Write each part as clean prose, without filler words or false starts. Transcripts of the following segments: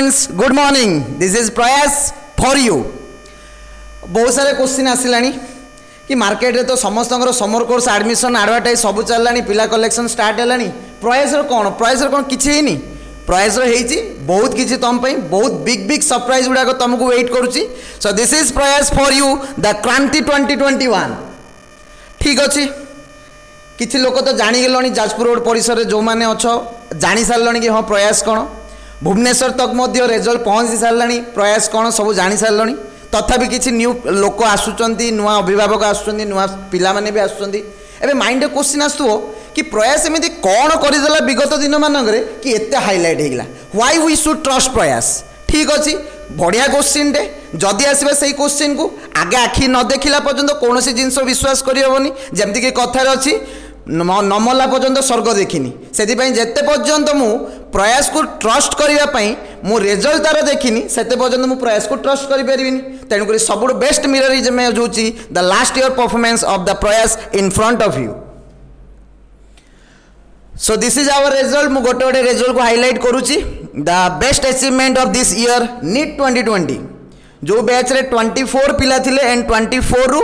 Students, good morning. This is प्रयास for you. बहुत सारे क्वेश्चन आसिलानी कि मार्केट रे तो समस्त समर कोर्स एडमिशन एडवर्टाइज सब चललानी, पिला कलेक्शन स्टार्ट है. प्रयास कौन किसी नहीं. प्रयास बहुत किसी तुम बहुत बिग बिग सरप्राइज गुड़ाक तुमको वेट करुच्ची. सो दिस इज प्रयास फॉर यू द क्रांति 2021. ठीक अच्छे. किसी लोक तो जानीगल जाजपुर रोड परिसर में जो मैंने अच्छो जानी सारे कि हाँ प्रयास कौन. भुवनेश्वर तक मध्य रिजल्ट पहुँची सारे. प्रयास कौन सब जानी सारे. तथापि किसी न्यू लोक आसुंच, नुआ अभिभावक आसुंच, नुआ पिला माने भी आसुंच. एबे माइंड क्वेश्चन आसुओ कि प्रयास एमती कौन करदेला विगत दिन मानक कि एत हाइलाइट होगा. व्हाई वी शुड ट्रस्ट प्रयास. ठीक अच्छे. बढ़िया क्वेश्चन टे. जदि आसवा से क्वेश्चन को आगे आखि न देखला पर्यंत कौन जिनस विश्वास करहबनी. जमती कथार अच्छी नमला पर्यंत स्वर्ग देखनी. से जिते पर्यंत मु प्रयास को ट्रस्ट करने मु रिजल्ट तार देखनी से पर्यंत मु प्रयास को ट्रस्ट करें. तेणुक सब बेस्ट मिरर इमेज हूँ the last year performance of the Prayas in front of you. So this is our result. मु गोटे गोटे रिजल्ट को हाईलाइट करुच्ची. The best achievement of this year NEET 2020. जो बैच रे 24 पिला थिले एंड 24 रु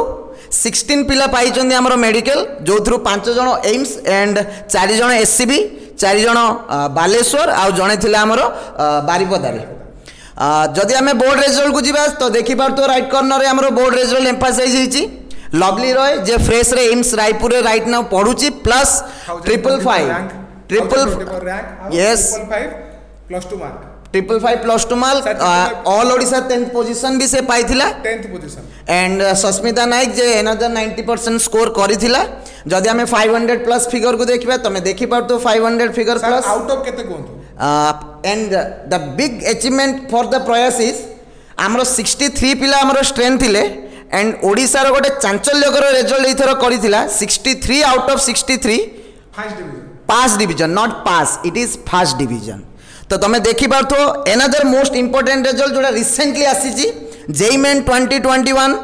16 पिला पाई आमर मेडिकल, जो थ्रू 5 जन एम्स एंड 4 जन एससीबी, 4 जन बालेश्वर आउ जड़े थे आमर बारिपदारे. जदि आम बोर्ड रिजल्ट को जीवा तो देखिपार तो राइट कॉर्नर आमर बोर्ड रिजल्ट एम्फासाइज होती. लवली रॉय जे फ्रेश रे एम्स रायपुर रे राइट नाउ पढ़ुची plus 555 yes 555 plus 2 mark all Odisha 10th position भी से पाई थिला 10th position. And Sasmita Naik जे अनदर 90% स्कोर करिथिला. जदि हमें 500 प्लस फिगर को देखिबा तमे देखि पार तो 500 फिगर प्लस आउट ऑफ केते कोंतो. And the big achievement for the Prayas is हमरो 63 पिला हमरो स्ट्रेंथ थिले एंड ओडिसा रो गोटे चांचल्यकर रिजल्ट एथर करिथिला. 63 out of 63 first division not pass, it is first division. तो तुम देखिपार तो एनदर मोस्ट इंपोर्टेंट रिजल्ट जोड़ा रिसेंटली आसी जेईई मेन 2021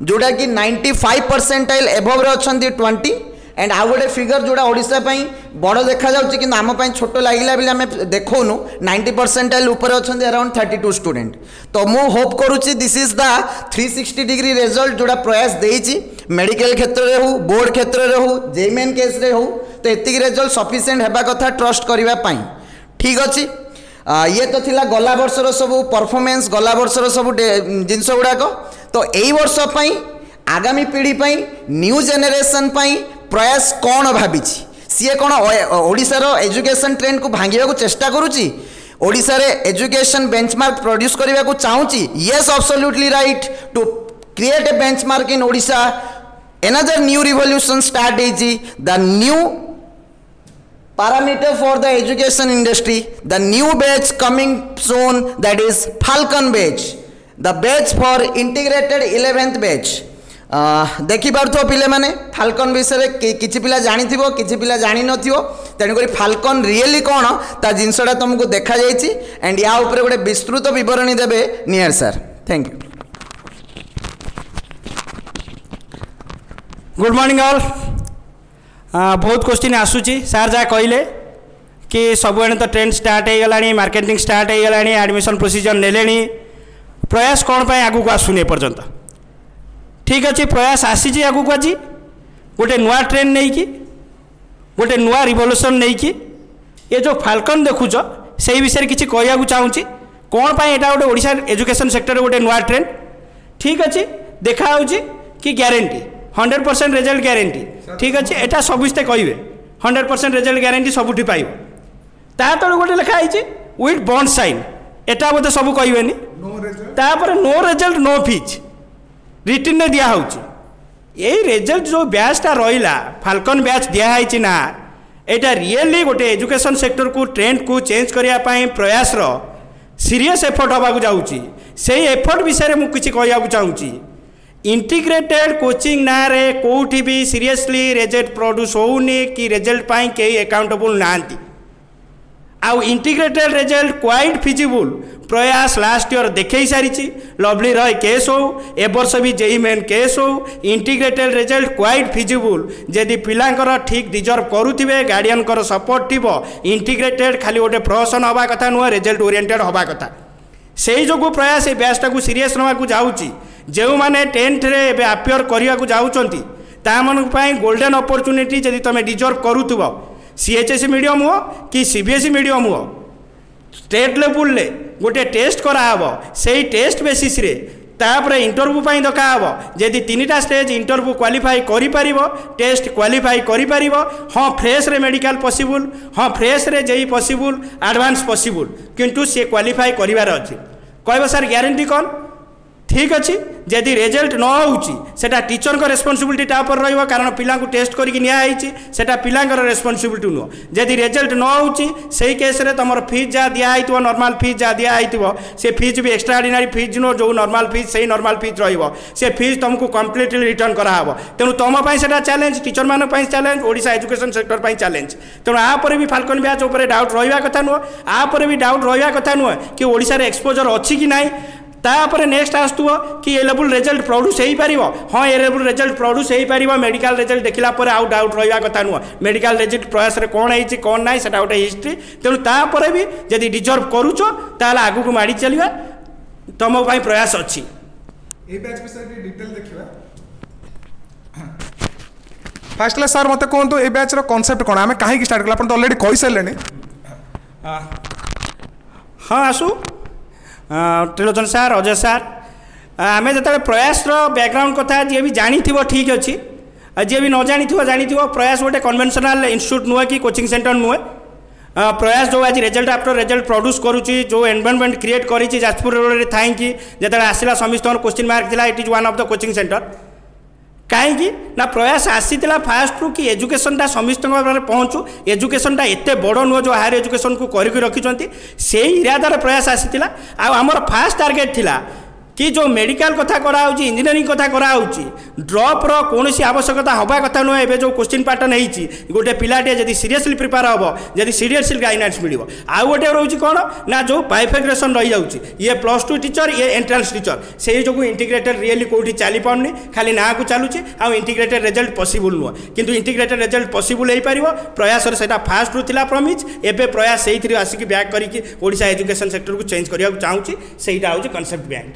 जोड़ा कि 95 परसेंटाइल एभव रे अछंती 20 एंड आउ गोटे फिगर जोड़ा ओडिशा पई बड़ देखा जाउची कि आम पई छोट लागिला बिले आम देखौनु 90 परसेंटाइल ऊपर अछंती अराउंड 32 स्टूडेंट. तो मु होप करूची this is the 360 degree result जोड़ा प्रयास देइची. मेडिकल क्षेत्र रे हो, बोर्ड क्षेत्र रे हो, जेईई मेन केस रे हो, तो एतिक रिजल्ट सफिशिएंट हेबा कथा ट्रस्ट करबा पई. ठीक अछि. ये तो थिला गला वर्षर सब परफॉर्मेंस, गला वर्षर सब जिनस गुड़ाक. तो यही वर्ष पई आगामी पीढ़ी पई न्यू जेनेरेशन पई प्रयास कौन भावी सी कौन ओडिशार एजुकेशन ट्रेंड को भांगा को चेष्टा करुच्ची. ओडिशा रे एजुकेशन बेंचमार्क प्रोड्यूस करने को चाहूँगी. Yes absolutely right to create a benchmark in Odisha. Another new revolution start होती. The new parameter for the education industry, the new batch coming soon, that is Falcon batch, the batch for integrated 11th batch. देखि पारथो पिले माने falcon विषय किछि पिला जानि थिबो, किछि पिला जानि नथिबो. तेणु करी फाल्कन रियली कौन ता जिनसटा तुमको देखा जाइछि एंड या ऊपर गोटे विस्तृत विवरणी देबे near sir. Thank you. Good morning all. बहुत क्वेश्चन आसूची. सार जहाँ कहले कि सबुआड़े तो ट्रेंड स्टार्ट हो गला, मार्केटिंग स्टार्ट हो गला, एडमिशन प्रोसीजर नेले. प्रयास कौन पाई आगू को आसुनी पर्यंत. ठीक अच्छे. प्रयास आसी आगू को आज गोटे नुआ ट्रेंड नहीं कि गोटे नुआ रिवोल्यूशन नहीं कि ये जो फाल्कन देखुच से विषय किसी कहूँ चाहूँगी कौन पाई एटा गोटे ओडिशा एजुकेशन सेक्टर गोटे नुआ ट्रेंड. ठीक अच्छे. देखा कि ग्यारंटी 100% रिजल्ट ग्यारंटी. ठीक अच्छे. एटा सबुस्ते कहे 100% रिजल्ट ग्यारंटी सबुठी पाइब. ता तले गोटे लिखाई विथ बॉन्ड साइन. एटा बोधे सब कहे no result no fees return में दिया होची. यही रिजल्ट जो बैचटा रहा फाल्कन बैच दिखाई ना एटा रियली गोटे एजुकेशन सेक्टर को ट्रेंड को चेंज करने प्रयास सीरियस एफर्ट होगा जाऊँगी. से एफर्ट विषय में किसी कहूँ चाहूँगी. इंटीग्रेटेड कोचिंग ना रे कोठी भी सीरियसली रिजल्ट प्रोड्यूस होनी कि रिजल्ट पाई कई अकाउंटेबल नांती. आउ इंटीग्रेटेड रिजल्ट क्वाइट फिजिबल प्रयास लास्ट ईयर देखे सारी. लवली रॉय केस हो ए वर्ष भी जेईई मेन केस हो. इंटीग्रेटेड रिजल्ट क्वाइट फिजिबल जदि पिलांकर ठीक डिजर्व करुवे गार्डियन सपोर्ट थी. इंटीग्रेटेड खाली गोटे प्रोफेशन हवा कथा नुह रिजल्ट ओरिएंटेड हवा कथा. से जो प्रयास ए बैचटा को सीरीयस नाक जाऊँगी जो मैंने 10th रे आपियर करने को जाऊँगी ताकि गोल्डन अपॉर्चुनिटी जदि तुम डिजर्व करूथुब सीएचएसई मीडियम हो कि सीबीएसई मीडियम हो स्टेट लेवल ले गोटे टेस्ट कराब से टेस्ट बेसिस रे तापर इंटरव्यू पाई डकाब जदि 3टा स्टेज इंटरव्यू क्वालिफाई करि टेस्ट क्वालिफाई करि हाँ फ्रेश रे मेडिकल पॉसिबल हाँ फ्रेश रे जेई पॉसिबल एडवांस पॉसिबल किंतु से क्वालिफाई करिवार अछि कहबो सर ग्यारंटी कौन ठीक अच्छी जदि रिजल्ट न होटा टीचर को रेस्पॉन्सिबिलिटी तापर रही कारण पिला टेस्ट करके निया पिलांकर रेस्पॉन्सिबिलिटी नुह जदि रिजल्ट न होई केस रे तुम फीस जहाँ दिखाई नॉर्मल फीस जहाँ दिखाई से फीस भी एक्स्ट्राऑर्डिनरी फीस नुह जो नॉर्मल फीस से नॉर्मल फीस रे फीस तुमको कम्प्लीटली रिटर्न कराब तेणु तुम से चैलेंज टीचर मान चैलेंज ओडिशा एजुकेशन सेक्टर पर चैलेंज तेणु आपर भी फाल्कन बैच उपर डाउट रहा कथा नुह आपर भी डाउट रहा कथा नुह कि ओडिशा रे एक्सपोजर अच्छी कि नहीं तापर नेक्स्ट आसुव कि ए लेवल रिजल्ट प्रोड्यूस हो पार हाँ ए लेवल रिजल्ट प्रोड्यूस हो पार मेडिकल रिजल्ट देखला पर आउ डाउट रहा कथा नुह मेडिकल रिजल्ट प्रयास रे कौन है कौन ना से गोटे हिस्ट्री तेणु तापर भी जदि डिजर्व करुच ताल आगु को माड़ी चलिए तुम प्रयास अच्छी फास्ट सर मत कहतु ए बैच कॉन्सेप्ट कौन आम कहीं स्टार्ट कला तो ऑलरेडी कही सारे हाँ आसु त्रिलोचन सार अजय सार आम जो प्रयास बैकग्राउंड कथा जी भी जानी ठीक अच्छी जी भी न जानी प्रयास गोटे कन्वेंशनल इंस्टीट्यूट नुहे कि कोचिंग सेंटर नुहे प्रयास जो आज रिजल्ट आफ्टर रिजल्ट प्रोड्यूस करुच्ची जो एनवायरनमेंट क्रिएट करी जाजपुर रोड में थी जो आसला समस्त क्वेश्चन मार्क था it is one of the coaching centre कहीं ना प्रयास आसीला फास्ट रू कि एजुकेशनटा समस्त पहुँचू एजुकेशनटा एत बड़ नुह जो हायर एजुकेशन को करके रखिंट से इरादार प्रयास आसीला आमर फास्ट टार्गेट थिला कि जो मेडिकल कथा कराऊँ इंजीनियरिंग कथा कराऊँ ड्रप्र कौन आवश्यकता हवा कथा नुहे एवं जो क्वेश्चन पैटर्न होती गोटे पिलाटे जब सीरीयसली प्रिपेयर हम जब सीरीयसली गाइडेंस मिल आउ गोटे रोचे कौन ना जो बाइफिकेसन रही जाऊँगी ये +2 टीचर ये एंट्रांस टीचर से जो इंटीग्रेटेड रियली कौटी चली पानी खाली ना को चलुची आउ इंटीग्रेटेड रिजल्ट पॉसिबल नुह किंतु इंटीग्रेटेड रिजल्ट पॉसिबल हो पार प्रयास से फास्ट रू था प्रमिज एवं प्रयास से आसिक बैक करके ओडिशा एजुकेशन सेक्टर को चेंज करने चाहूँगी सेटा हूँ कनसेप्ट बिहाइंड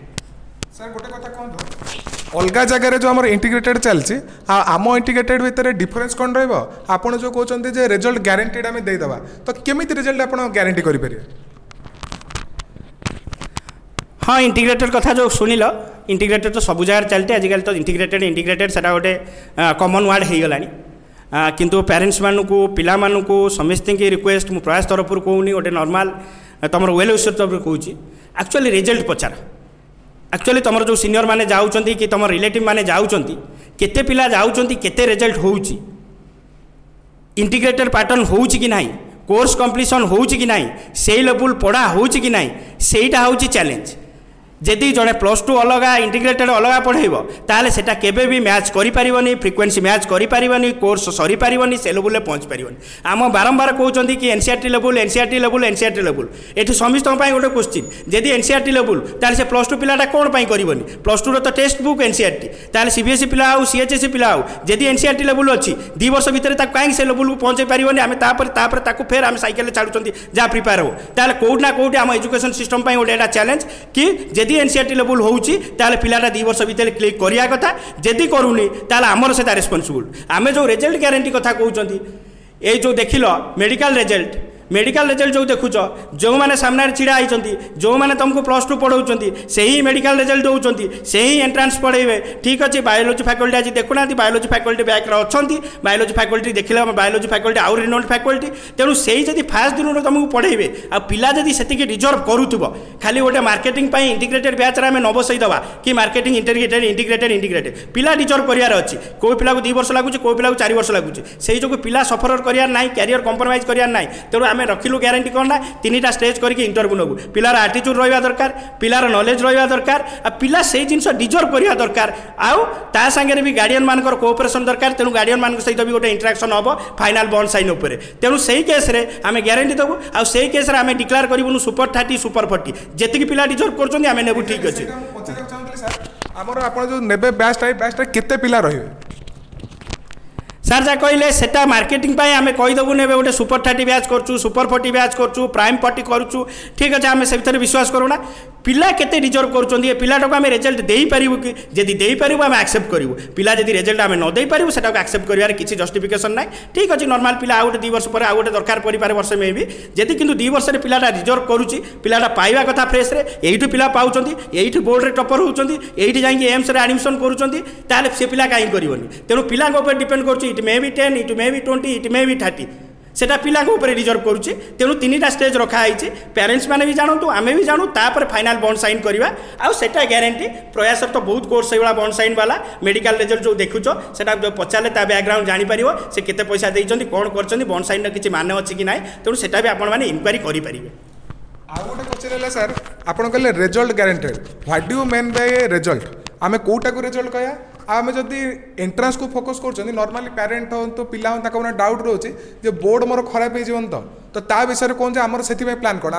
सर गोटे कथा कहूँ अलग जगह जो आम इंटीग्रेटेड चलती आम इंटीग्रेटेड भितर डिफरेन्स कौन रहा जो कहते रिजल्ट ग्यारंटीड आम देदेवा तो केमी रिजल्ट आप ग्यारंटी करेंगे हाँ इंटीग्रेटेड कथा जो शुणिल इंटीग्रेटेड तो सब जगह चलते आजिकल तो इंटीग्रेटेड से गोटे कॉमन वर्ड हो गला किंतु पेरेंट्स मानू पिला मानू समस्त की रिक्वेस्ट मु प्रयास तरफ कहूनी गोटे नॉर्मल तुम वेल विशर तरफ कहूँ एक्चुअली रिजल्ट पचार एक्चुअली तुम जो सीनियर माने जाऊँगी कि तुम रिलेटिव माने जाऊँगी केते पिला जाऊँगी केते रिजल्ट होउची इंटीग्रेटेड पैटर्न होउची कि नहीं कोर्स कंप्लीशन होउची कि नहीं से लेवल पढ़ा होउची कि नहीं सेटा होउची चैलेंज जदि जड़े +2 अलग इंटीग्रेटेड अलग पढ़ेब ताले सेटा केबे भी मैच करिपारिबनी फ्रिक्वेंसी मैच करिपारिबनी कोर्स सरी पारिबनी से लेवल पहुँच पारिबनी आम बारंबार कहते कि एनसीईआरटी लेवल एठी समस्त गोटे क्वेश्चन जदि एनसीईआरटी लेवल ताले से +2 पिलाटा कौन पाई करबनी +2 तो टेक्स्ट बुक एनसीईआरटी ताले सीबीएसई पिला हो सीएचएसई पिला हो जदि एनसीईआरटी लेवल अच्छी 2 वर्ष भितर कहीं से लेवल को पहुँचे पारिबनी आम फेर आम साइकेल छाड़ुंट जहाँ प्रिपेयर हो ताले कोउट ना कोउट आम एजुकेशन सिस्टम गोटे चैलेंज कि जदि एनसीईआरटी लेवल होउची ताले पिलाटा 2 वर्ष भितर क्लिक करिया कथा जदि करूनी ताले आमर सेटा रेस्पॉन्सिबल आम जो रिजल्ट ग्यारंटी कथा कहउचंती ए जो देखिल मेडिकल रिजल्ट जो देखुच जो मैंने सामने छिड़ा होती जो मैंने तुमको +2 पढ़ाऊँ से ही मेडिकल रिजल्ट दौरान से ही एंट्रांस पढ़ेबे ठीक अच्छे बायोलॉजी फैकल्टी आज देखुना बायोलॉजी फैकल्टी बैक अच्छा बायोलॉजी फैकल्टी देखिले बायोलॉजी फैकल्टी आउ रिनोल्ड फैकल्टी तेणु से जब फास्ट दिन तुमको पढ़ेबे आ पिला जब से डिजर्व करूब खाली गोटे मार्केटिंग इंटीग्रेटेड बैच आम न बसईदवा कि मार्केटिंग इंटीग्रेटेड पिला डिजर्व करार अच्छी कोई पिला 2 वर्ष लगुच कोई पिला 4 वर्ष लगुच से जो पिला सफर करार ना कैरियर कंप्रोमाइज करार ना तेणु आम रखिलु ग्यारंटी कौन ना 3टा स्टेज करके इंटरव्यू नबू पिलार आटीट्यूड रहा दरकार पिलार नॉलेज रहा दरकार आ पिला से जिन डिजर्व करा दरकार आउ ता संगे भी गार्डियन मानकर कोऑपरेशन दरकार तेणु गार्डियन मान सहित भी गोटे इंटरेक्शन हम फाइनाल बॉन्ड साइन उपर तेणु से केस रे आम ग्यारंटी देवु आ से केस रे आम डिक्लेयर करूँ सुपर 30 सुपर 40 जी पिला डिजर्व कर आम नेबू ठीक अच्छे आमर आप जो नेबे बैचटा केते पिला रहिबे सार जहाँ कहले सेटा मार्केटिंग आम कहीदेबुन ए गोटे सुपर 30 बैच करूँ सुपर 40 बैच करूँ प्राइम 40 करूँ ठीक अच्छे आम से विश्वास करूना पिला केते डिजर्व करुँच पिलाटा को आम रिजल्ट दे पारू कि जदि दे पारू आम एक्सेप्ट करूँ पिला जदि रिजल्ट आम न दे पारू सेटा एक्सेप्ट कर किसी जस्टिफिकेशन ना ठीक अच्छे नॉर्मल पिला आउ गोटे 2 वर्ष पर आउ गोटे दरकार पड़े वर्ष में भी जदि किंतु 2 वर्ष पिलाटा रिजर्व करुँच पिलाटा पाइबा कथा फ्रेश रे एठू पिला पाउछंती एठू बोर्ड रे टॉपर होउछंती एठी जाई एम्स रे एडमिशन करूछंती ताले से पिला काई करिवनी तेणु पिला ऊपर डिपेंड करूँ it may be 10 it may be 20 it may be 30 सेटा पिला ऊपर रिजर्व करुचे तेणु 3टा स्टेज रखाई पेरेंट्स मैंने भी जानतु आमे भी जानू तापर फाइनाल बॉन्ड साइन करवा आउ सेटा ग्यारंटी प्रयास तो बहुत कोर्स से बॉन्ड साइन वाला मेडिकल रिजल्ट जो देखुच सेटा जो पचारे ता बैकग्राउंड जापर से केते पैसा देइछंती कोन करछंती बॉन्ड साइन किसी मान अच्छी कि ना तेणु सेटा भी आपण माने इंक्वायरी करि परिबे। आउ गोटे क्वेश्चन है सर आपन कहले result guaranteed what do you mean by result आमे कोटा को रिजल्ट कहया आम जदि एंट्रांस को फोकस कर नॉर्मली पेरेंट हो तो पिला हो डाउट रोचे जे बोर्ड मोर खराब हो तो ता विषय कौन आमर से प्लान कौन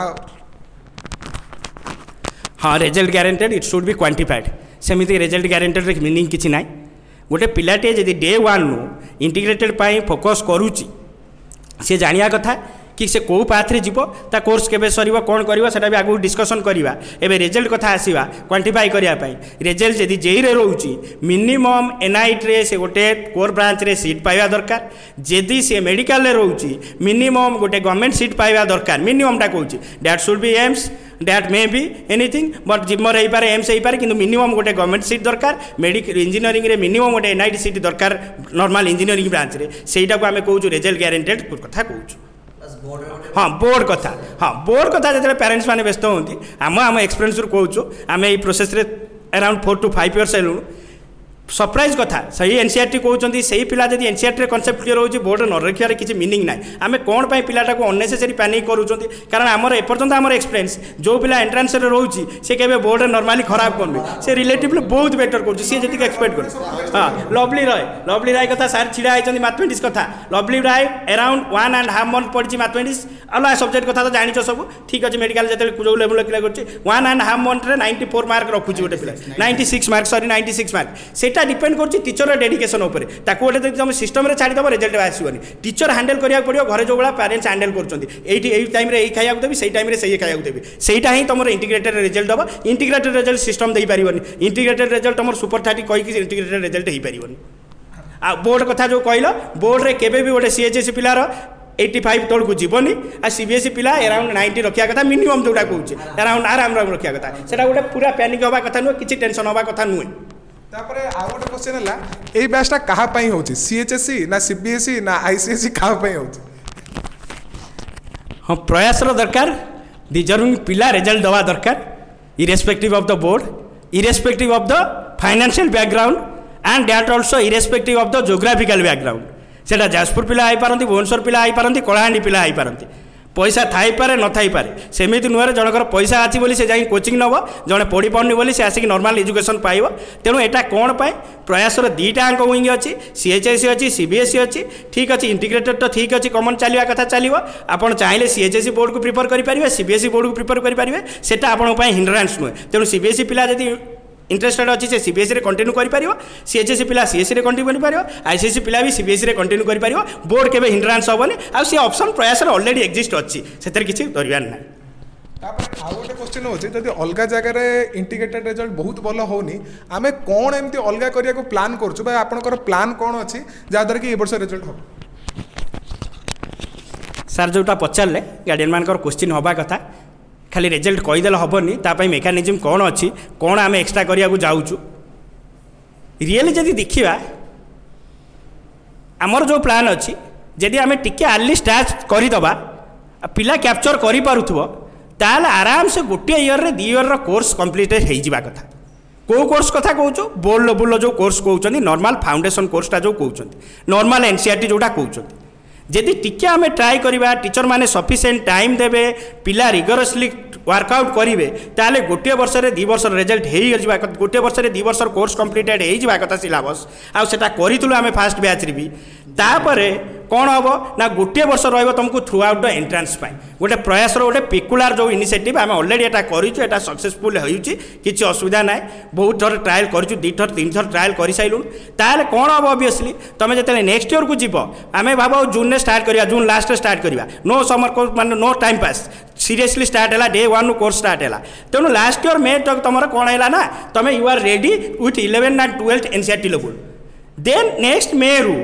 हाँ result guaranteed it should B quantified सेमती रिजल्ट गारंटेड मीनिंग किसी ना गोटे पिलाटे जदि डे 1 नु इंटीग्रेटेड फोकस करुच्ची सी जानिया कथा कि से कौ पाथरे जीव ता कोर्स केबे सरीबो कोन करिवो सेटा भी आगु डिस्कशन करिवा एबे रिजल्ट कथा आसीबा क्वांटिफाई करिया पई रिजल्ट जदि जेई रे रहउची मिनिमम एनआईटी रे से गोटे कोर ब्रांच रे सीट पाइबा दरकार जदि से मेडिकल रे रहउची मिनिमम गोटे गवर्नमेंट सीट पाइबा दरकार मिनिमम टा कहउची that should be AIIMS that may be anything but JIPMER हो पारे एम्स हो पारे किंतु मिनिमम गोटे गवर्नमेंट सीट दरकार मेडिकल इंजीनियरिंग रे मिनिमम गोटे एनआईटी सीट दरकार नॉर्मल इंजीनियरिंग ब्रांच रे सेटा को आमे कहउछु रिजल्ट गारंटेड कथा कहउछु। हाँ बोर्ड कथा जो पेरेंट्स मैंने व्यस्त होती आम एक्सपीरियंस कहूँ आम ये प्रोसेस रे अराउंड 4 to 5 years हेलुणु सरप्राइज कथा सही एनसीईआरटी कहते सही पिला जब एनसीईआरटी कनसेप्ट क्लियर होची बोर्ड न रखियार किसी मीनिंग ना आम कौन पाई पिलाटा को अननेसेसरी पैनिक करूँ कारण आमर एपर्यंत आमर एक्सपीरियंस जो पिला एंट्रांस रे रोची से केबे बोर्ड नॉर्मली खराब करनी से रिलेटिवली बहुत बेटर कर सी जी एक्सपेक्ट कर। हाँ लवली राय कथा सार छिड़ा होती मैथमेटिक्स कथा लवली राय अराउंड 1.5 month पढ़ी मैथमेटिक्स अलग सब्जेक्ट कथा तो जानी सब ठीक अच्छे मेडिकल जो लेवल क्लियर कर 1.5 month 94 मार्क रखुची गोटे पिला 96 मार्क सॉरी 96 मार्क सेटा डिपेंड कर टीचर डेडिकेशन उपर ताको गोटे तुम सिस्टम रे छाड़ीदेव रिजल्ट आसबनी टीचर हैंडल करा पड़ो घर जो पेरेंट्स हैंडल कर टाइम रे खाया देवी से टाइम से खाया देवी सेटा ही तुम इंटीग्रेटेड रिजल्ट हम इंटीग्रेटेड रिजल्ट सिस्टम दे पारिबनी इंटीग्रेटेड रिजल्ट तुम सुपर 30 कहीकि इंटीग्रेटेड रिजल्ट हो पारिबनी। आ बोर्ड कथा जो कहल बोर्ड रे केबे भी गोटे सीएचएसई पिलार 85 तौर को जीवनी आ सीबीएसई पिला अराउंड 90 रखा कथा मिनिमम जोटा कहूँ अराउंड आराम रखा कथा सेटा गोटे पूरा पैनिक हवा कथा नुहे किसी टेंशन हवा कथा नुहे। तापरे आउ गोटे क्वेश्चन है एई बैचटा कहा पई होची सीएचएसई ना सीबीएसई ना आईसीएसई कहा पई होची। हाँ प्रयास दरकार डिजर्विंग पिला रिजल्ट दवा दरकार irrespective of the board irrespective of the financial background and that also irrespective of the geographical background सेटा जाजपुर पिला आई पारंती भुवनेश्वर पिला आई पारंती कलाहांडी पिला आई पारंती पैसा थाई पारे न थाई पारे सेमिति नुहे जनकर पैसा अच्छी बोली से जाई कोचिंग नब जड़े पढ़ी पार्नी बोली से आसिक नॉर्मल एजुकेशन पाइब तेणु यहाँ कौन पाए प्रयासर 2टा अंक विंग अच्छी सीएचएसई अच्छी सीबीएसई अच्छी ठीक अच्छे इंटीग्रेटेड तो ठीक अच्छे कमन चलवा कथा चलो आपड़ चाहिए सीएचएसई बोर्ड को प्रिफर करेंगे सीबीएसई बोर्ड को प्रिफर करेंगे से आपंप हिंड्रांस नुहे तेणु सीबीएसई पिला यदि इंटरेस्टेड अच्छी से सीबीएसई कंटिन्यू कर सीएचएसई पिला सीएसई कंटिन्यू कर आईसीएसई पिला भी सीबीएसई कंटिन्यू कर बोर्ड के हिंड्रांस हेनी आ सी ऑप्शन प्रयास ऑलरेडी एक्जिस्ट अच्छी से किसी डरबार ना। आउ गोटे क्वेश्चन होची जदि अलग जगह इंटीग्रेटेड रिजल्ट बहुत भल होनी आमे कौन एमती अलग करिया को प्लान करछु बा आपनकर प्लान कौन अच्छी जहाँद्वारा कि ए वर्ष रिजल्ट हो। सार जोटा पचारे गार्डियन मानकर क्वेश्चन हवा कथा खाली रिजल्ट कहीदेले हेनी तापाई मेकानिजम कौन अच्छी कौन आम एक्सट्रा करिया जाऊँ रियली जदि देखा आमर जो प्लान अच्छी जदि आम टिके अर्ली स्टार्ट करदे पिला कैप्चर करूँ ताल आराम से गोटे इयर रे 2 year कोर्स कंप्लीटेड हो जावा कथा को कोर्स कथा कहूँ बोर्ड लेवल जो कोर्स कहते नॉर्मल फाउंडेशन कोर्सटा जो कहते नॉर्मल एनसीईआरटी जोटा कहते जदि टिके आम ट्राए करवा टीचर मैंने सफिशिएंट टाइम देवे पिला रिगरसली वर्कआउट करेंगे ताले गोटे वर्ष रे 2 वर्ष रिजल्ट हो गोटे वर्ष रे 2 वर्ष कोर्स कंप्लीटेड हो कथा सिलेबस आउ सेटा करूँ आम फास्ट बैच रे भी तापरे कौन हम ना गोटे वर्ष रमको थ्रू आउट द एंट्रांस गोटे प्रयास गोटे पेकुलार जो इनिशिएटिव आम अलरेडी एटा करूँ सक्सेसफुल होती असुविधा ना बहुत थर ट्रायल करूँ 2 थर 3 थर ट्रायल कर सारूँ ताल कौन हम ऑब्वियसली तुम जो नेक्स्ट ईयर को जीव आम भाव जून स्टार्ट करा जून लास्ट स्टार्ट करा नो समर कोर्स मान नो टाइम पास सीरियसली स्टार्ट है डे 1 कोर्स स्टार्ट है तेणु लास्ट ईयर मे तक तुम कौन है ना तुम you are ready with 11 and 12 NCERT level then next May रु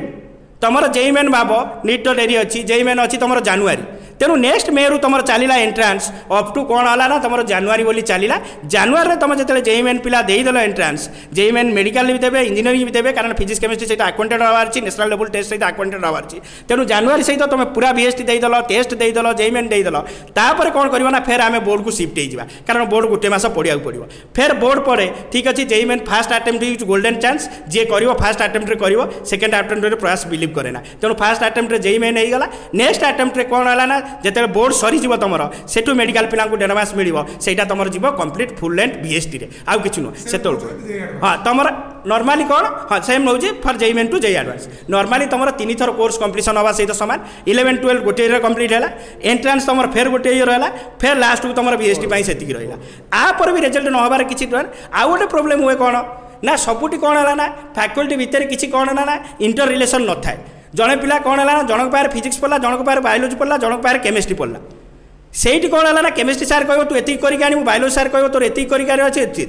तुम जेई मेन भाव नीट डेरी अच्छी जेई मेन अच्छी तुम जानुआरी तेणु नेक्स्ट मे रु तुम चलला एंट्रांस अप टू कौन है ना तुम जानुआरी बोली चलला जानुआरी तुम जो जेई मेन पिला देदेल एंट्रांस जेई मेन मेडिकल भी देवे इंजीनियरिंग भी देवे कारण फिजिक्स केमिस्ट्री सहित आक्वेंटेड हबार नेशनल लेवल टेस्ट सहित आक्वेंटेड हबार तेणु जानुआरी सहित तुम पूरा बीएसटी देदेल टेस्ट देदेल जेई मेन देदेल तापर कौन कर ना फिर आम बोर्ड को शिफ्ट हो कारण बोर्ड गोटे मास पढ़ा पड़ो फिर बोर्ड पर ठीक अच्छे JEE Main first attempt is golden chance जी कर फास्ट अटेम्प्ट कर सेकेंड अटेम्प्ट प्रयास बिलीव करे ना तेणु फास्ट अटेम्प्ट जेई मेन होगा नेक्स्ट अटेम्प्ट कौन है ना जो बोर्ड सरी तुम से मेडिकल पिला डेढ़ मिल से तुम जीव कंप्लीट फुल लेंथ बीएसटी रे आउ कि नुह से हाँ तुम नॉर्मली कौन हाँ सेम रोचे for JEE Main to JEE advance normally तुम 3 थर कोर्स कंप्लीशन हवा सहित सामान 11 12 गोटे कंप्लीट है एंट्रांस तुम फिर गोटे ईयर है फिर लास्ट को तुम बीएसटी से रहा आपर भी रिजल्ट न हबार किसी आउ गोटे प्रोब्लेम हुए कौन ना सबुटी कौन है ना फैकल्टी भितर किसी कौन है ना इंटर रिलेसन न थाए जड़े पिला कौन है ना जनक पाखे फिजिक्स पढ़ला जनक पाखे बायोलोजी पढ़ला जनक पाखे केमिस्ट्री पढ़ला से कौन है ना केमिस्ट्री सार कह तू एति करके आनी बायोलोजी सार कह तोर एति कर अच्छे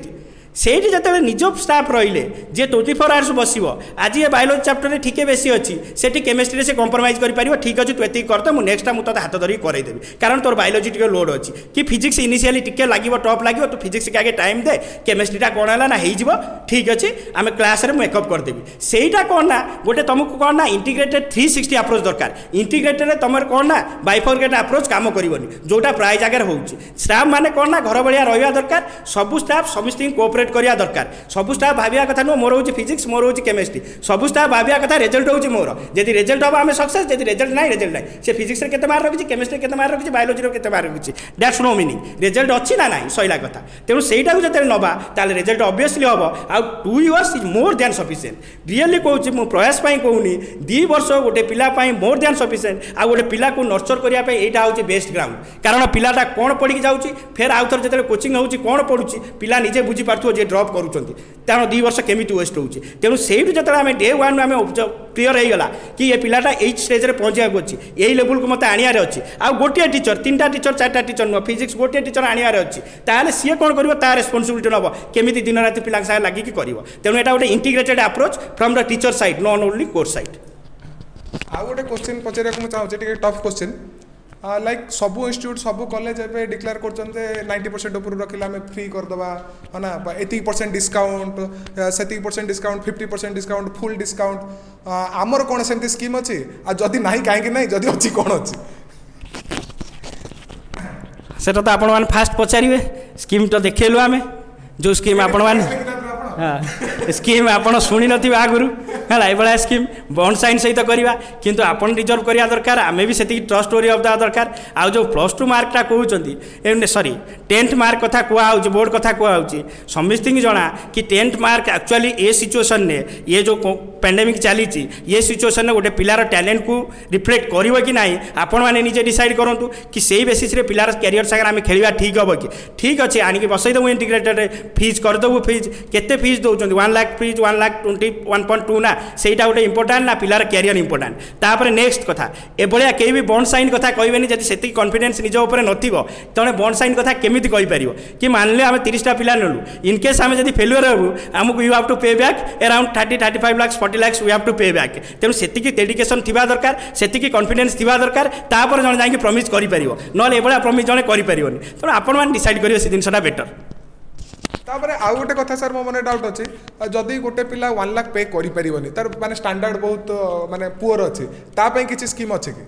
सेठी जो निज स्टाफ रहिले जे 24 आवर्स बस आज ये बायोलोजी चैप्टर में ठीक बेसी अच्छी सेठी केमिस्ट्री से कंप्रोमाइज कर ठीक अच्छे तू एति करते मुझे नेक्स्ट टाइम मुझे हाथ धरिक करदेवी कारण तोर बायोलोजी टे लोड अच्छी कि फिजिक्स इनिशियली टिके लगे टप लगे तू फिजिक्स के आगे टाइम दे केमिस्ट्रीटा कौन है ना हो ठीक अच्छे आम क्लास में मेकअप करदेवी सेटा कौन ना गोटे तुमको कौन ना इंटीग्रेटेड 360 अप्रोच दरकार इंटीग्रेटेड तुम कौन ना बाइफर्केट अप्रोच काम करनी जोटा प्राय जगह हो स्टाफ मैंने कौन ना घर भाया रहा दरकार सबू स्टाफ समस्त कोऑपरेट करिया दरकार सबू स्टाफ भाविया कथा नो मोर होची फिजिक्स मोर होची केमिस्ट्री सबू स्टाफ भाविया कथा रिजल्ट होची मोर जदि रिजल्ट हम आम सक्सेस जदि रिजल्ट नहीं रिजल्ट नहीं से फिजिक्स रे केते मार्क रखिछि केमिस्ट्री केते मार्क रखिछि बायोलॉजी रे केते मार्क रखिछि दैट्स नो मीनिंग रिजल्ट अच्छी ना नहीं सइला कथा तेणु सेटा को जते नबा ताले रिजल्ट ऑब्वियसली हबो आ 2 years is more than sufficient really कहूछि मु प्रयास पई कहूनी 2 वर्ष गोटे पिला पई मोर देन सफिशिएंट आ गोटे पिला को नर्चर करिया पई एटा होछि बेस्ट ग्राउंड कारण पिलाटा कोन पढि जाउछि फिर आउ थर जते कोचिंग होउछि कोन पढुछि पिला निजे बुझी पारथो जे ड्रॉप करूछंती तेणु 2 वर्ष केमिति वेस्ट होउछि तेणु सेइटु जते आमे डे 1 आमे क्लियर हो गला कि ये पिलाटा एई स्टेज रे पहुंचा अछि एई लेवल को मते आनियार अछि आ गोटे टीचर 3टा टीचर 4टा टीचर न फिजिक्स गोटे टीचर आनियार अछि ताले सी कोन करबो ता रिस्पांसिबिलिटी नबो केमिति दिन राति पिला संगे लागि कि करबो तेणु एटा गोटे integrated approach from the teacher side not only course side आ गोटे क्वेश्चन पचारे को चाहूँ टिके टफ क्वेश्चन लाइक सबू इंस्टीट्यूट सबू कॉलेज एवं डिक्लेयर कर 90% ऊपर रखिले आम फ्री करदे है ना 80% discount 70% discount 50% discount full discount आमर कौन सेमती स्कीम अच्छी जदि ना कहीं ना जदि अच्छी कौन अच्छी से तो आपण मैंने फास्ट पचारे स्कीम तो देखलु आम जो स्कीम आपण मैंने हाँ स्कीम आपड़ शुणी नथिबे आगुरु है ये स्कीम बॉन्ड साइन सहित करवा किंतु आपन रिजर्व करिया दरकार आमे भी सेति ट्रस्ट स्टोरी ऑफ द दरकार आ जो +2 मार्कटा कहउचंती सॉरी 10th मार्क कथा कुआ होउची बोर्ड कथा कुआ होउची समस्तिंग जणा कि 10th मार्क एक्चुअली ए सिचुएशन ने ये जो पैंडेमिक चली ये सिचुएशन ने गोटे पिलार टैलेंट को रिफ्लेक्ट करिवो कि नाही आपण माने निजे डिसाइड करंतु कि सेही बेसिस रे पिलार कैरियर सागर आमे खेलिबा ठीक हबो कि ठीक अछि आनी कि बसई दबु इंटीग्रेटेड फीस कर दबु फीस केते फीस दउचंती 1 लाख फीस 1,21.2 ना सेटा गोटे इंपोर्टाट ना पिलार कैरियर इंपोर्टाट तापर नेक्स्ट कथा एभलिया केही भी बॉन्ड साइन कथा कहबेनी जदि सेति कॉन्फिडेंस निज ऊपर नथिबो तणे बॉन्ड साइन कथा केमिति कहि परिबो कि मानले आमे 30टा पिला नलु इन केस आमे जदि फेलियर होबु हमकु you have to pay back around 30-35 lakh 40 lakh we have to pay back तेणु सेतिकी डेडिकेशन थिबा दरकार सेतिकी कॉन्फिडेंस थिबा दरकार तापर जण जाई प्रॉमिस करि परिबो नले एभलिया प्रॉमिस जणे करि परिबोनी तेणु आपण मान डिसाइड करियो से दिनसटा बेटर तापर आउ गोटे कथा सर मो मन डाउट अच्छी जदि गोटे पिला 1 लाख पे करि परिबोनी तार माने स्टैंडर्ड बहुत माने पुअर अच्छी ता पई किछि स्कीम अच्छी कि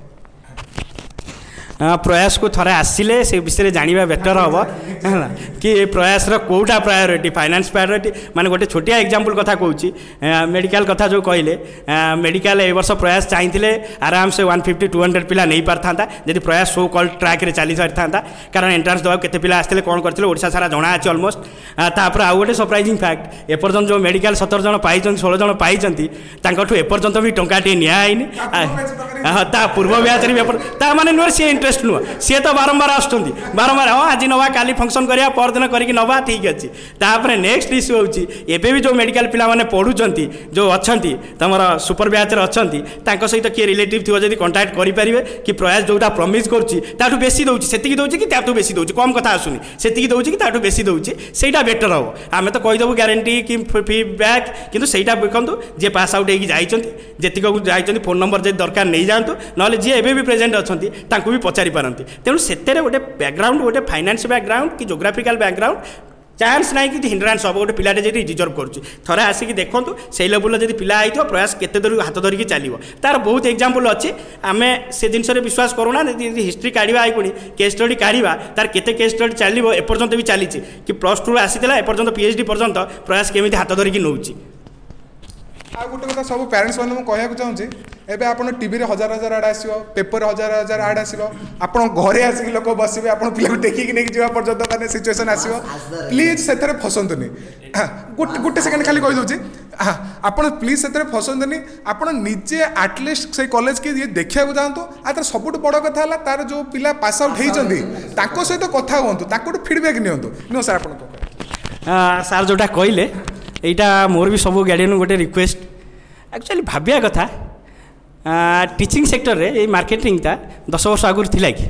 प्रयास को थरे आसिले से विषय जानवा बेटर हम है कि प्रयास कौटा प्रायोरिटी फाइनेंस प्रायोरिटी माने गोटे छोटिया एग्जांपल कथा कहूँ मेडिकल कथा जो कहले मेडिकल ए वर्ष प्रयास चाहिए आराम से 150-200 पिला नहीं पारथा जदि प्रयास सो कल ट्रैक रे चली सारी था कारण एंट्रांस दवा केते पिला आसते कौन करते ओडिशा सारा जना अच्छे अलमोस्ट तापर आउ गोटे सरप्राइजिंग फैक्ट एपर्यंत जो मेडिकल 17 जन पाई 16 जन पाई एपर्यंत भी टंकाटे निआईनी हाँ ता पूर्व ब्याच पेपर ता माने नुह सी इंटरेस्ट नुह सी तो बारंबार आसुँच बारंबार हाँ आज नवा काली फंक्शन करा परदिन करके नवा ठीक अच्छे तापर नेक्स्ट इश्यू होची एबे भी जो मेडिकल पिला माने पढ़ुचंती जो अछंती तमरा सुपर ब्याच रे अछंती तांको सहित किए रिलेटिव थिबो जदी कांटेक्ट करि परिबे कि प्रयास जोटा प्रॉमिस करछि ताठू बेसी दउछि सेतिकी दउछि कि ताठू बेसी दउछि कम कथा आसुनी सेतिकी दउछि कि ताठू बेसी दउछि सेटा बेटर हो आमे तो कहि दबु गारंटी कि फीडबैक किंतु सेटा देखंतु जे पास आउट हेकि जाइचंती जेतिको जाइचंती फोन नंबर जे दरकार नै जांतु नले जे एबे भी प्रेजेंट अछंती तांको भी पचारि पारंती तेनु सेतेरे गोटे बैकग्राउंड गोटे फाइनेंस बैकग्राउंड कि ज्योग्राफिकल बैकग्राउंड चान्स ना कि हिंड्रान्स हम गोटे पिलाटे जी डिजर्व करुच्छे थोड़े आसिक देखूँ से लेवल जब पिला आई प्रयास केते दूर हाथ धरिकी चलो तार बहुत एग्जांपल अच्छी आम से जिनस विश्वास करूना हिस्ट्री काढ़ा आई पुणी केस स्टडी काढ़ा तार केते केस स्टडी चलो एपर्यंत भी चली कि +2 आसीला एपर्यंत PhD पर्यंत प्रयास केमी हाथ धरिकी नौ आ गोटे कथा सब पेरेंट्स मैंने मुझे कहूँ चाहूँगी एबे आप टीवी रे हजार हजार आड आसो पेपर हजार हजार आड आसो आप घरे आसिक लोक बसवे आप पिला टेकिक नहीं जावा पर्यंत मैंने सिचुएसन आसो प्लीज से फसंतुनि गोटे सेकेंड खाली कहीदे आप प्लीज से फसंतुनि आप निजे आटलिस्ट से कॉलेज के ये देखा जातु आ तार सब बड़ कथा है तार जो पिला पास आउट होती सहित कथा हूँ फीडबैक नि सर आप सार जोटा कहले यहाँ मोर भी सब गार्डियन गोटे रिक्वेस्ट एक्चुअली भाविया कथा टीचिंग सेक्टर रे ये मार्केटिंग ता 10 वर्ष आगुरी थिला कि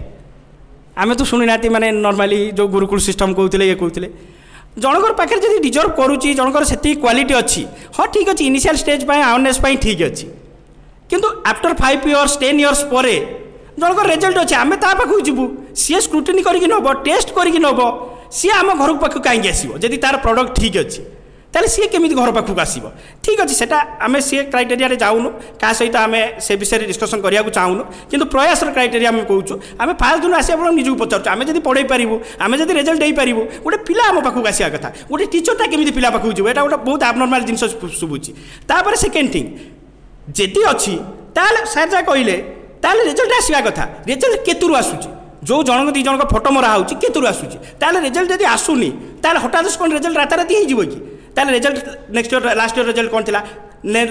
आमे तो शुणी ना माने नॉर्मली जो गुरुकुल सिस्टम कहते ये कहते जनकर पाखे जब डिजर्व करुच्ची जनकर से क्वालिटी अच्छी हाँ ठीक अच्छे इनिशियल स्टेज अवेयरनेस ठीक अच्छी किंतु आफ्टर 5 years 10 years पर जनकर रिजल्ट अच्छे आम ता पाखु जीवु सी स्क्रूटिनी करके नब टेस्ट करके नब सी आम घर पाख कहीं आसो जदि तार प्रोडक्ट ठीक अच्छी ताले सी केमी घर पाखक आसो ठीक अच्छे सेटा आम सी क्राइटेरिया जाऊनु क्या सहित आम से विषय डिस्कसन करने को चाहूनु किंतु प्रयास क्राइटेरिया आम कहूँ आम फास्ट दिन आस निजक पचार आम जब पढ़े पारूँ आम जब रिजल्ट दे पारूँ गोटे पिला आम पाखक आसा कथा गोटे टीचरटा केमी पिला पाखक जीव यहाँ गोटे बहुत आबनर्माल जिन शुभुची तापर सेकेंड थिंग जी अच्छी ताले सार जहाँ कहले ताले रिजल्ट आसवा कथा रिजल्ट केतुरु आसूची जो जन दी जन फोटो मरा हो केतुरु आसूची ताले रिजल्ट जब आसुनी ताले हठात कौन रिजल्ट राताराती हो कि ताले result next year last year result कौन थिला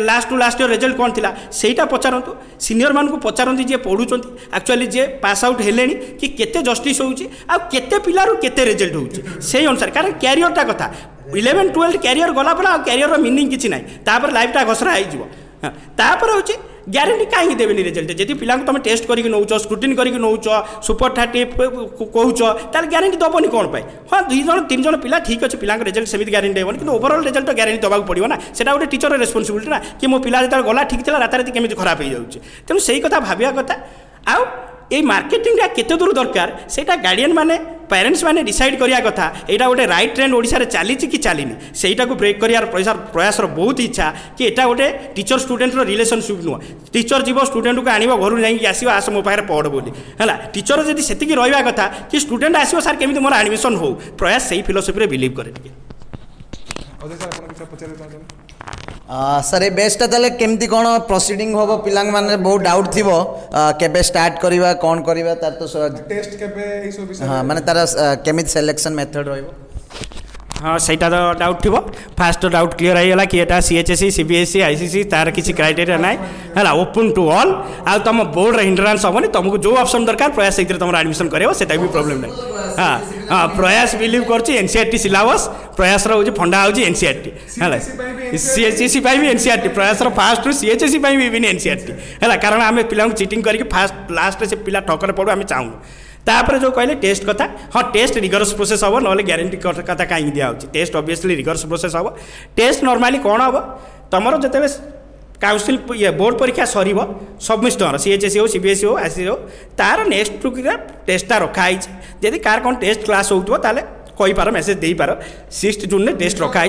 लास्ट ईयर रिजल्ट कौन थिला सेटा पचारंतु सीनियर मान को पचारंती जे पढ़ुचंती एक्चुअली जे पास आउट हेलेनी कि केते जस्टिस होउची आ केते पिलारु केते रिजल्ट होउची सेही अनुसार कारण कैरियर टा कथा 11 12 कैरियर गला पला कैरियर रो मीनिंग किछि नै तापर लाइफ टा घसरा आइ जिवो तापर होउची ग्यारंटी कहीं देवेनि रिजल्ट जब पिला तुम टेस्ट करके नौच स्क्रूटिन करके नौच सुपर 30 कहूच ताल ग्यारंटी दबनी कौन पाए हाँ 2 जन 3 जन पिला ठीक अच्छे पिला रिजल्ट सेमती ग्यारंटी देवनी कि ओवरऑल रिजल्ट तो ग्यारंटी देवाक पड़ो ना सेटा गोटे टीचर रेस्पॉन्सिबिलिटी ना कि मो पिला जो गला ठीक था राताराती केमी खराब हो जाऊँगी तेणु से कथा भाविया कथा आउ ये मार्केटिंग केते दूर दरकार सेटा गार्डियन माने पेरेंट्स माने डिसाइड करिया कथा एटा गोटे राइट ट्रेंड ओडिसा रे चली कि चलीनी सेटा को ब्रेक करियार प्रयास बहुत इच्छा कि एटा गोटे टीचर स्टूडेंट रो रिलेशनशिप नुह टीचर जीव स्टूडेंट को आनिबो घर जाई आसीबो आस मो पाखरे पढ़ बोली हला टीचर जदी सेतिकी रहइबा कथा कि स्टूडेंट आसीबो सर केमिति मोर एडमिशन हो प्रयास सही फिलोसफी रे बिलीव करे टिके अजय सर आपन किछ पचारे चाहछन सर ये बेस्ट ताले केमती कौन प्रोसीडिंग हम पिला माने बहुत डाउट थी केबे स्टार्ट करवा कौन करवा तार तो टेस्ट केबे ए सब विषय हाँ माने तार केमिति सिलेक्शन मेथड रहइबो हाँ सहीटा तो डाउट थी फास्ट डाउट क्लीयर होगा कि यहाँ CHSE CBSE ICC तार किसी क्राइटेरिया ना है ओपन टू ऑल आ तुम बोर्ड हिंड्रान्स हेनी तुमको जो ऑप्शन दरकार प्रयास से तुम एडमिशन करेगा से भी प्रोब्लेम ना हाँ हाँ प्रयास बिलीव कर NCERT सिलेबस प्रयास रोज फंडा हो NCERT है CHSE भी NCERT प्रयास फास्ट रु CHSE भी NCERT है कारण आम पिला चिटिंग करके फास्ट लास्ट से पिला ठकरे पड़ू आम चाहूँ तापर जो कहले टेस्ट कथा हाँ टेस्ट रिगरस प्रोसेस हम ना ग्यारंटी कथा कहीं दिया टेस्ट ऑब्वियसली रिगरस प्रोसेस हम टेस्ट नॉर्मली कौन हम तुम जो काउंसिल ये बोर्ड परीक्षा सर सबमिट तुम CHSE हो CBSE हो ICC हो तार नेक्स्ट टेस्टा रखाई जदि कार कौन टेस्ट क्लास हो ताले कही पार मेसेज दे पार 6 जून में टेस्ट रखाई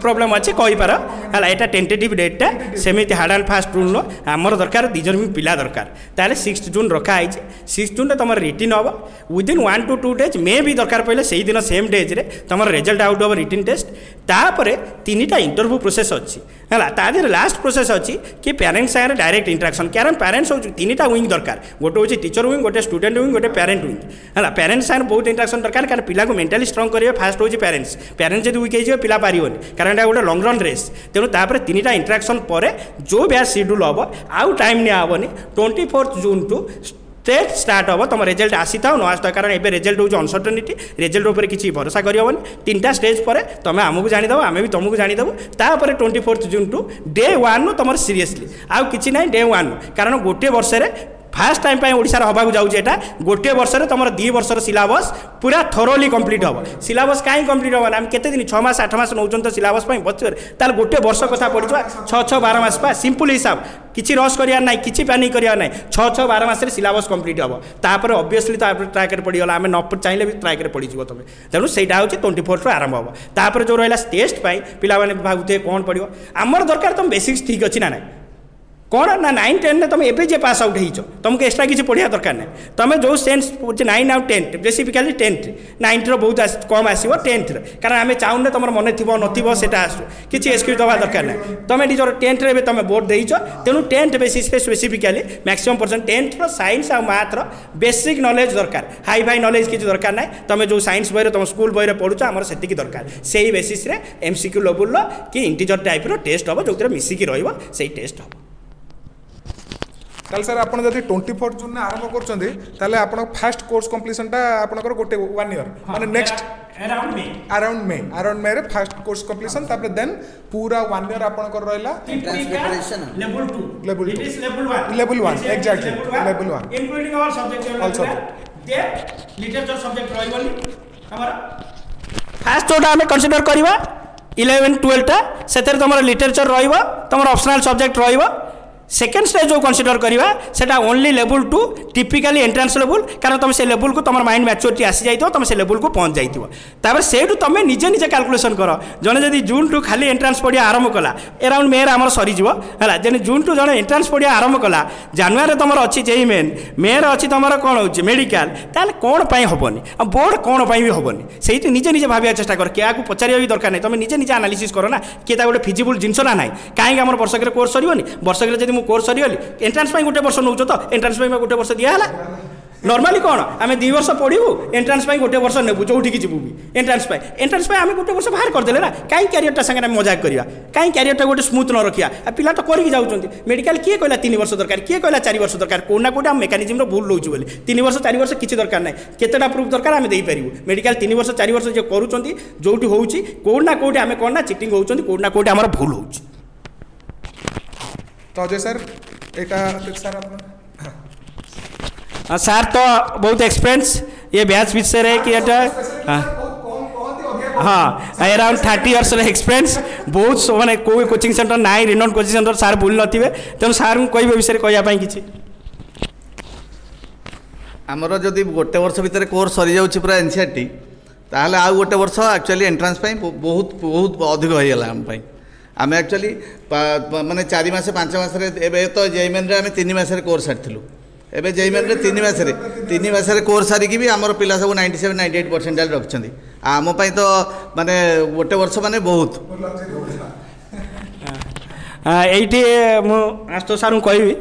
प्रोब्लेम अच्छे कहींपार है यहाँ टेंटेटिव डेटा सेमती हार्ड एंड फास्ट रूल न आमर दरकार 2 जन पिला दरकार ताले 6 जून रखाई 6 जून तुम रिटिन हम विदिन 1 to 2 days मे भी दरकार पड़े से दिन सेम डेज रे तुम रिजल्ट आउट हम रिटिन टेस्ट तापर 3टा इंटरव्यू प्रोसेस अच्छी है तादेह लास्ट प्रोसेस अच्छी कि पेरेंट्स सागर डायरेक्ट इंटराक्शन कारण पेरेंट्स हो 3टा विंग दरकार गोटे हूँ टीचर विंग गोटे स्टूडेंट विंग गोटे पेरेंट विंग है पेरेंट्स सागर बहुत इंटराक्शन दरकार कारण पिला को मेंटली स्ट्रंग करेंगे फास्ट हूँ पेरेंट्स जब वीक ହେଇଯିବେ ପିଲା ପାରିବନି କାରଣ ଏଇଟା ଗୋଟେ ଲଙ୍ଗ ରନ୍ ରେସ୍ ତେଣୁ ତାପରେ 3ଟା ଇଣ୍ଟରାକ୍ସନ୍ ପରେ ଯେଉଁ ବ୍ୟାଚ୍ ସିଡ୍ୟୁଲ୍ ହେବ ଆଉ ଟାଇମ୍ ନିଆହେବନି 24 ଜୁନ୍ ଟୁ स्टेट स्टार्ट हम तुम रिजल्ट आसी था न आसता कारण एवं रिजल्ट हूँ अनसर्टेनिटी रिजल्ट उपर किसी भरोसा करहबन 3टा स्टेज पर तुम आमको जानीदेव आम भी तुमको जानीदेव तापर 24 जून टू डे 1 तुम सीरीयसली आउ कि ना डे 1 कारण गोटे वर्ष फास्ट टाइम ओडिशा हवाक जाऊँचे गोटे वर्ष तुम 2 वर्षर सिलेबस पूरा थोरोली कंप्लीट हम सिलेबस कहीं कंप्लीट हम आम केते दिन 6 मास 8 मास नौ तो सिलेबस बचर ताल गोटे वर्ष कथा पड़ी 6-12 मास पा सिंपल हिसाब किसी रस करार ना कि पैनिक करार ना 6-12 मास सिलेबस कंप्लीट हम तापर ऑब्वियसली तो ट्रैक पड़गला आम न चाहिए भी ट्रैक पड़ज तुम तेणु से 24 आरंभ हम तापर जो रहा टेस्ट पिला भावुए कौन पड़ो आमर दरकार तुम बेसिक्स ठीक अच्छी ना कौन ना 9-10 में तुम एवं जे पास आउट हो तुमको एक्सट्रा किसी पढ़िया दरकार ना तुम जो सेन्स 9 आउ 10 बेसिकली 10th 9th बहुत कम आसो 10th कारण आम चाहूने तुम मन थी नए आसू किसी एक्सक्यूज दवा दरकार ना तुम निजर 10th रे तुम बोर्ड देच तेणु 10th basis specifically maximum percent 10th science और मैथ बेसिक नॉलेज दरकार हाई फाई नॉलेज किसी दरकार ना तुम जो साइंस बही तुम स्कूल बही पढ़ुच आम से दरकार से ही बेसिस MCQ लेवल कि इंटीजर टाइप टेस्ट हम जो मिसिकी रही टेस्ट हम ताल सर आप जब 24 जून आरंभ कर फास्ट कोर्स कंप्लीशन आपनकर गोटे 1 ईयर माने नेक्स्ट अराउंड मे रे फास्ट कोर्स कंप्लीशन तापर देन पूरा 1 ईयर आपनकर रहला level 1 exactly level 1 including all subject then literature subject रहइबनी हमर फास्ट जोटा हमें कंसीडर करबा 11-12 टा सेतर तमर लिटरेचर रहइबो तमर ऑप्शनल सब्जेक्ट रहइबो सेकेंड स्टेज जो कंसीडर करवा सेटा only level 2 typically entrance level कारण तुम से लेवल को तुम माइंड मैच्योरिटी आसी जाइए तुम से लेवल को पहुँच जाइए से तुम निजे निजे कैलकुलेशन कर जड़े जब जून टू खाली एंट्रांस पढ़िया आरंभ कला अराउंड मे आम सरीज है जब जून टू जड़े एंट्रांस पढ़िया आरंभ कला जानुआरी तुम अच्छी जेई मेन मे अच्छी तुम कौन हो मेडिकल ताल कौन हेनी बोर्ड कौन भी हेनी से निजे निजे भाविया चेष्टा कर क्या पचार भी दरकार नहीं तुम निजे निजे एनालिसिस कर ना किए गोटे फिजिबल जिनस ना ना कहीं आम वर्षक कोर्स सर वर्षक जब कोर्स सरीगली एंट्रांस गोटे वर्ष नौ तो एंट्रांस गोटे वर्ष दिहला नॉर्मली कौन आम 2 वर्ष पढ़ू एंट्रांस गोटे वर्ष नेबू जो जीवु भी एंट्रांस आम गोटे वर्ष बाहर करदे ना कहीं क्यारियरटा सागे मजाक करवा कहीं क्यारियरटा गोटे स्मूथ न रखा पिला तो करके जाऊँच मेडिकल किए कहला 3 वर्ष दरकार किए कहला 4 वर्ष दरकार कौना कौटे आम मेकानिजम भूल रोचे बोली 3 वर्ष 4 वर्ष किसी दरकार ना केतेटा प्रूफ दरकार आम देपारू मेडिकल 3 वर्ष 4 वर्ष जो करूँ जो होची कौटना कौटे आम कौन ना चिटिंग होती कौटना कौटे आम भूल हो तो अजय सर एटा सर सर तो बहुत एक्सपीरियंस ये बैच विषय है कि हाँ अराउंड 30 इयर्स एक्सपीरियंस बहुत माने कोई कोचिंग सेंटर ना रिनोन कोचिंग सेंटर सार भूल नथिबे तेणु सार को कई विषय कहवाई किसी आमर जदि गोटे वर्ष भितर कोर्स सरी जाउछि पूरा एनसीईआरटी ताहले आ गोटे वर्ष एक्चुअली एंट्रांस बहुत बहुत अधिक हो गला हम आम एक्चुअली माने 4 मास 5 मास एबे तो जेईमेन रे आम 3 मास कोर्स सारिथिलु एबे जेईमेन रे 3 मास कोर्स सारिकी भी आमर पिला सब 97-98% रखछन्ती आम पई तो माने गोटे वर्ष माने बहुत एइठी मु आस्तो सारू कहबी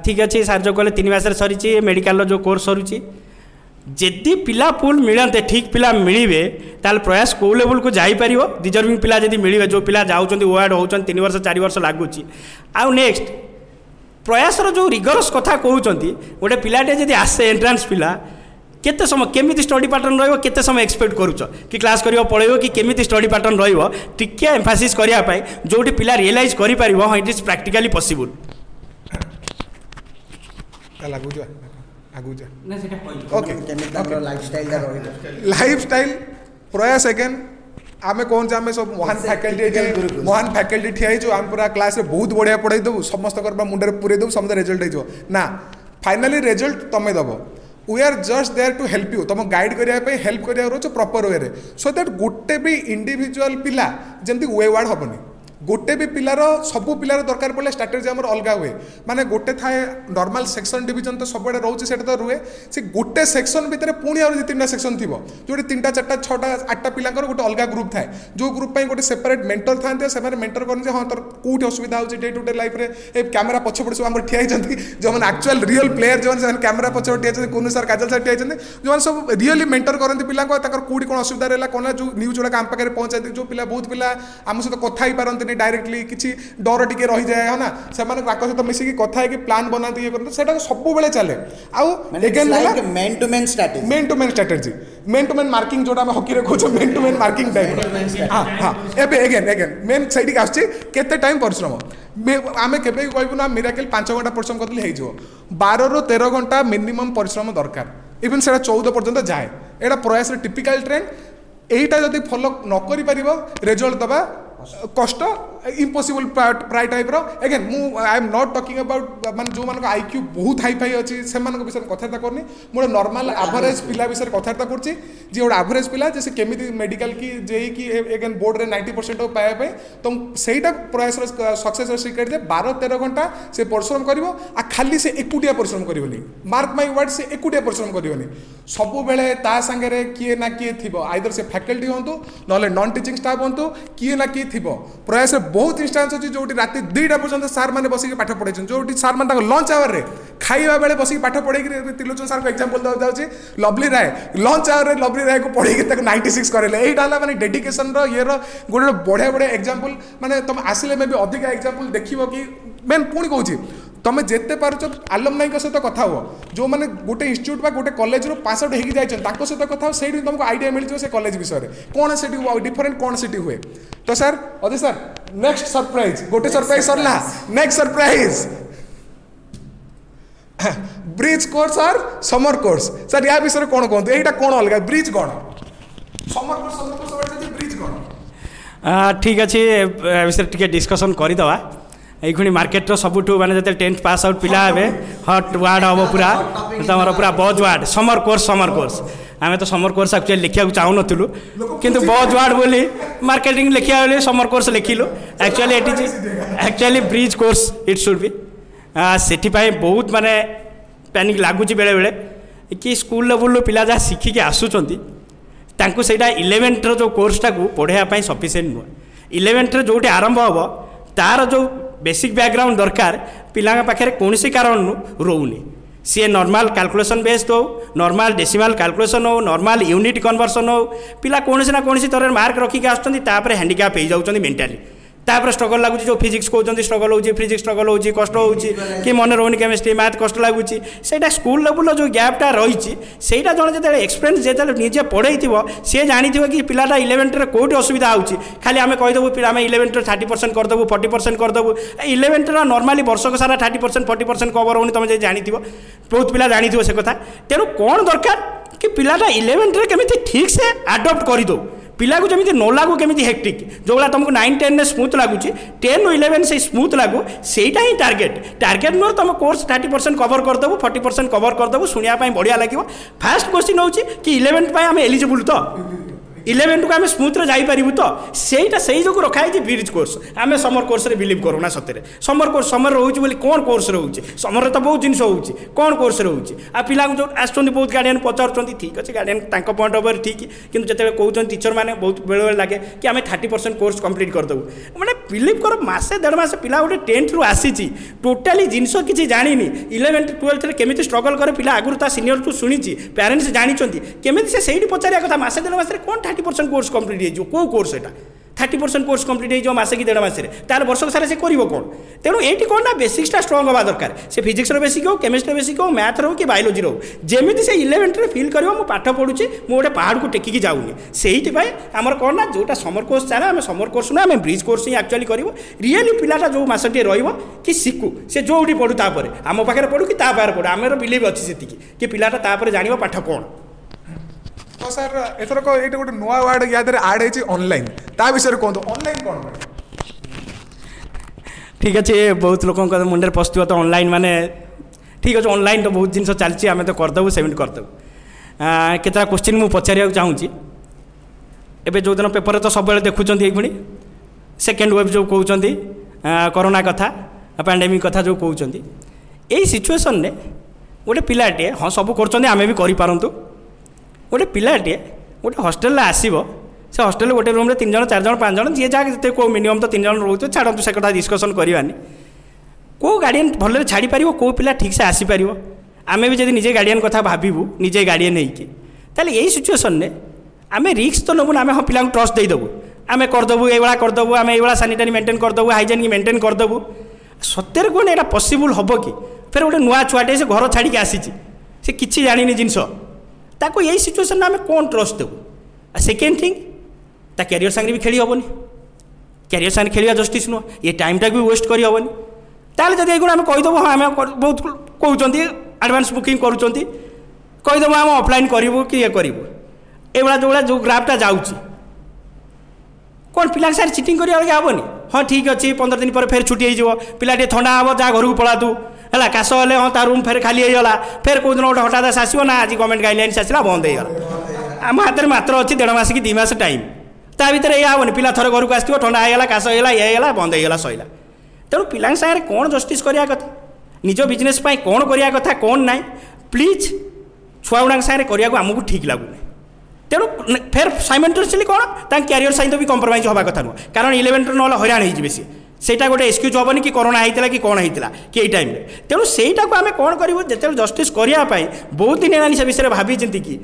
ठीक अच्छे सार जो कहले 3 मास सरी मेडिकल जो कोर्स सरुची जदि पिला पुल मिलते ठीक पिला मिले ताल प्रयास कौ लेवल को जापर डिजर्विंग पिला जब मिले जो पिला जाऊँच वार्ड होती 3 वर्ष 4 वर्ष लगुच आउ नेक्स्ट प्रयासर जो रिगरस कथा कहते गोटे पिलाटे जब आसे एंट्रांस पिला केते समय केमिति स्टडी पैटर्न रहिबो केते समय एक्सपेक्ट करूछ कि क्लास करियो पळेबो कि केमिति स्टडी पैटर्न रहिबो टिके एम्फासिस करिया पई जोटी पिला रियलाइज करि परिबो हां इट इज प्रैक्टिकली पॉसिबल लागू जा आगू जा ना सेटा पॉइंट ओके लाइफस्टाइल प्रयास अगेन आमे कौन आम सब महान फैकल्टी ठिया जो आम पूरा क्लास रे बहुत बढ़िया पढ़ाई देबू समस्त करबा मुंडे पूरे देबू समस्त रिजल्ट हो ना फाइनली रिजल्ट तमे दबो we are just there to help you तुम गाइड करने हेल्प कर प्रॉपर वे रे सो दैट गोटे भी इंडिविजुअल पिला जमती वेवार्ड हेनी गोटे भी पिलार सब पिलार दरकार पड़े स्ट्राटेजी आम अलग हुए माने गोटे थाए नॉर्मल सेक्शन डिवीजन तो सब रोचे से तो रुए से गोटे सेक्शन भितर पुणी आउ 3टा सेक्शन थी जो 3टा 4टा 6टा 8टा पिलांकर गोटे अलग ग्रुप थाए जो ग्रुप पे गोटे सेपरेट मेंटर था से मेंटर करते हाँ तोर कौटी असुविधा हो डे टू डे लाइफ रे कैमेरा पछपड़ सब आम ठिया जो मैंने एक्चुअल रियल प्लेयर जो कैमेरा पछपड़ ठिया कुनु सर काजल सर ठिया जो सब रियली मेंटर करते पिला कौटी कौन असुविधा रहा कौन जो न्यूज गुड़ा आम पाखे पहुँचा जो पिला बहुत पिला आम सहित कथा ही पारती डायरेक्टली किसी डर टिके रही जाए है ना से सहित मिसिकी कथा है प्लान बनाते ये करते सेटा सब बेले चले आउ man to man strategy man to man marking जोटा हॉकी रे कहूँ man to man marking type हाँ हाँ एगेन मेन सही आसुचे केते टाइम परिश्रम आम के कहूँ ना मिराकल 5 घंटा परिश्रम करते हो 12 ରୁ 13 घंटा मिनिमम परिश्रम दरकार इवन से 14 पर्यंत जाए यहाँ प्रयास टिपिकल ट्रेंड यहीटा जब फॉलो न कर रिजल्ट दबा कष्ट इम्पॉसिबल प्राय टाइप अगेन मु I am not talking about मान जो मान आईक्यू बहुत हाई फाई अच्छी से विषय कथबार्ता करनी मुझे नॉर्मल एवरेज पिला विषय कथबार्ता करुच्ची जी गोटे एवरेज पिला जे केमी मेडिकल की जेई की एगेन बोर्ड रे 90% पाइबा तो सहीटा प्रयास सक्सेस सिक्रेट जे 12-13 घंटा से परिश्रम कर खाली से एकुटिया परिश्रम करनी मार्क माई वर्ड से एकुटिया परिश्रम करनी सब बेले ता सांगे किए ना किए थी आइदर से फैकल्टी हूँ ना नॉन टीचिंग स्टाफ हूँ किए ना किए थी प्रयास बहुत इंस्टान्स अच्छी जो रात 2टा पर्यंत सार मैंने बसिक पाठ पढ़े जो सार मैंने लंच आवर में खाइबा बेले बसिक पाठ पढ़े त्रिलोचन सार को एग्जांपल देवा जाऊँगी लवली राय लंच आवर में लवली राय को पढ़े 96 करेले यहाँ माने डेडिकेशन ये गोटे बढ़िया बढ़िया एग्जांपल माने तुम आसिले में भी अधिक एग्जांपल देखियो कि मेन पुणी कहूँ तुम जिते पार्च आलमनाई सहित कथा हुआ जो मैंने गोटे इंस्टीट्यूट बा गोटे कॉलेज रो पास आउट होगी जाइछन ताको सहित कथा से तुमको आइडिया मिल से कॉलेज विषय में कौन से डिफरेंट कौन से हुए तो सर अदे सर नेक्स्ट सरप्राइज गोटे सरप्राइज सरला नेक्स्ट सरप्राइज ब्रिज कोर्स और समर कोर्स सर या विषय कौन कहते यहाँ कौन अलग ब्रिज कौन समर कोर्स ब्रिज कौन ठीक अच्छे विषय टी डिस्कसन करदे ये मार्केट सबुठ माने जो 10th पास आउट पिला हे हट वार्ड हम पूरा तुम पूरा बज वार्ड समर कोर्स आम तो समर कोर्स एक्चुअली लिखा चाहूँ किंतु बज वार्ड बोली मार्केटिंग लिखा बोली समर कोर्स लिखिलु actually bridge course it should be से बहुत माने पैनिक लगुच बेले बेले कि स्कूल लेवल पिला जहाँ शिखिकी आसुँच से 11th जो कोर्सटा को पढ़ाई सफिसीयंट नुह 11th जो आरंभ हम तार जो बेसिक बैकग्राउंड दरकार पिला पाखे कौन कारण रोनी सी नॉर्मल कैलकुलेशन बेस्ड हो नॉर्मल डेसिमल कैलकुलेशन हो नॉर्मल यूनिट कन्वर्सन हो पिला कौन ना कौन तरह मार्क रखिक आसुँच हैंडिकैप हो जाऊँ मेंटाली तापर स्ट्रगल लगुच जो फिजिक्स कहते स्ट्रगल हो फिजिक्स स्ट्रगल हो कष्ट हो कि मन रोनी केमिस्ट्री मैथ कष्ट लगुच से स्कूल लेवल जो गैपटा रही से जन जो एक्सपीरियंस जो निजे पढ़े सी जानी कि पिलाटा 11th कौट असुविधा हो खाली आम कहीदेव पिला 11th 30% करदेबू 40% करदेबू 11th नॉर्मली वर्षक सारा 30% 40% कवर होनी तुम जानी बहुत पिला जानी से कथा तेणु कौन दरकार कि पिलाटा 11th केमी ठीक से आडप्ट करदे पिला को जमी न लगू केमी हेक्टिक जो भाई तुमको 9-10 में स्मूथ लगुच 10 ରୁ 11 से स्मूथ लगू सेटा ही टार्गेट नुह तुम कोर्स 30% कवर करदेबू 40% कवर करदेबू शुणापी बढ़िया लगे फास्ट क्वेश्चन हो कि 11th आम एलिजिबल तो 11th को आम स्मूथ जापरू तो सहीटा से जो रखाई ब्रिज कोर्स आम समर कोर्स बिलीव करूना सतरे समर कोर्स समर रोचे बोली कौन कोर्स रोचे समर तो बहुत जिन हो कौन कोर्स रोचे आ पिला जो आस बहुत गार्डियन पचार ठीक अच्छे गार्डियन पॉइंट ऑफ ठीक कि जो कहते टीचर मैंने बहुत बेले बेले लगे कि आम 30% कोर्स कंप्लीट करदेबू मैंने बिलीव कर मसे 1.5 मास पिला गोटे 10th ରୁ आसी टोटाली जिनस किसी जानी 11th 12th केमी स्ट्रगल करे पिला आगुरी ता सीनियर टू शुणी पेरेन्ट्स जानी केमी से पचारिया कथा मसे 1.5 मास कौन 30% कोर्स कंप्लीट हो कोर्स एटा 30% कोर्स कंप्लीट हो मसे कि 1.5 मास तार वर्षक सारा से कर कौन तेणु ये कौन ना बेसिक्सटा स्ट्रंग हवा दरकार से फिजिक्स बेसिक हो केमिस्ट्री बेसिक हो मैथ रो कि बायोलोजी रो जमी से 11th फिल कर पाठ पढ़ुची गोटे पहाड़ को टेकिकी जाऊनी से आमर कौन ना जोटा समर कोर्स चाहे आम समर कोर्स ना आम ब्रिज कोर्स ही एक्चुअली कर रियली पिलाटा जो मसटे कि शिखु से जो पढ़ू तापर आम पाखे पढ़ू कि पढ़ू आम बिलीव अच्छी से कि पिलाटा जान पाठ कौन तो सर एथरक ये गोटे नुआ वार्ड या आड है ऑनलाइन ता विषय कहते ऑनलाइन कौन ठीक अच्छे बहुत लोक मुंडे पशु तो ऑनलाइन माने ठीक अच्छे ऑनलाइन तो बहुत जिन चलती आम तो करदेबू सबमिट करदेबू केतटा क्वेश्चन मुझे पचार चाहूँगी एवं जो दिन पेपर तो सब देखुं ये सेकेंड वेव जो कहते कोरोना कथा पैंडेमिक कथा जो कहते यही सिचुएसन ने गोटे पिलाटे हाँ सब कर आम भी करूँ गोटे पिलाटे गोटे हॉस्टेल आसब से हॉस्टेल गोटे रूम 3 जन 4 जन 5 जन जी जहाँ को मिनिमम तो 3 जन रोचे छाड़ू से कथा डिस्कसन करवानी कौ गार्डियन भल छाड़ी पार कौ पिला ठीक से आसीपर आम भी जब निजे गार्डियन कथा भावू निजे गार्डियन होते यही सिचुएसन ने आम रिस्क तो नबूना आम हाँ पिला ट्रस्ट देदेबू आम करदेबू ये करदेबू आम ये सानिटारी मेंटेन करदेबू हाइजेनिक मेंटेन करदेबू सत्य कौन यहाँ पॉसिबल हम कि फिर गोटे नुआ छुआटे से घर छाड़ी आसी से किसी जानी जिनस ताको यही सिचुएसन आम कौन ट्रस्ट देबू सेकेंड थिंग ता कैरियर सांगे भी खेली हेनी कैरियर सांगे खेलिया जस्टिस नुह ये टाइमटा भी वेस्ट कर हेनी ताले जब ये आम कहीदेव हाँ आम बहुत कहते एडवांस बुकिंग कहीदेव आम ऑफलाइन करूँ कि ये करूँ ये जो ग्राफटा जाऊँगी कौन पिला सारे चिटिंग करा हेनी हाँ ठीक अच्छे 15 दिन पर फिर छुट्टी हो पिलाटे थंडा हम जा घर को पलातु है काश हेल्ले हाँ ता रूम फिर खाली होगा फिर कौ दिन गोटे हठात आसो ना आज गवर्नमेंट गाइडलाइंस आसला बंद होगा आम हाथ में मात्र अच्छी 1.5 मास कि 2 मास टाइम ता भर यह हेनी पिला थर घर को आसो ठंडा होगा काश होगा ये होगा बंद होगा सैला तेणु पिला सागर कौन जस्टिस करवा कथा निज बिजनेस कौन करवा कथा कौन ना प्लीज छुआ गुड़ा सागर करने आमको ठीक लगुनि तेणु फिर साइमेंटेनियसली कौन क्यारियर सहित भी कंप्रोमाइज हवा कथा नुह कारण 11 ना हईराण हो सेटा गोटे एक्सक्यूज हेनी कि कोरोना होता कि कौन होता कि यही टाइम तेणु सहीटा को आम कौन करूँ जो जस्टिस करने बहुत दिन है से विषय भावी चिंती कि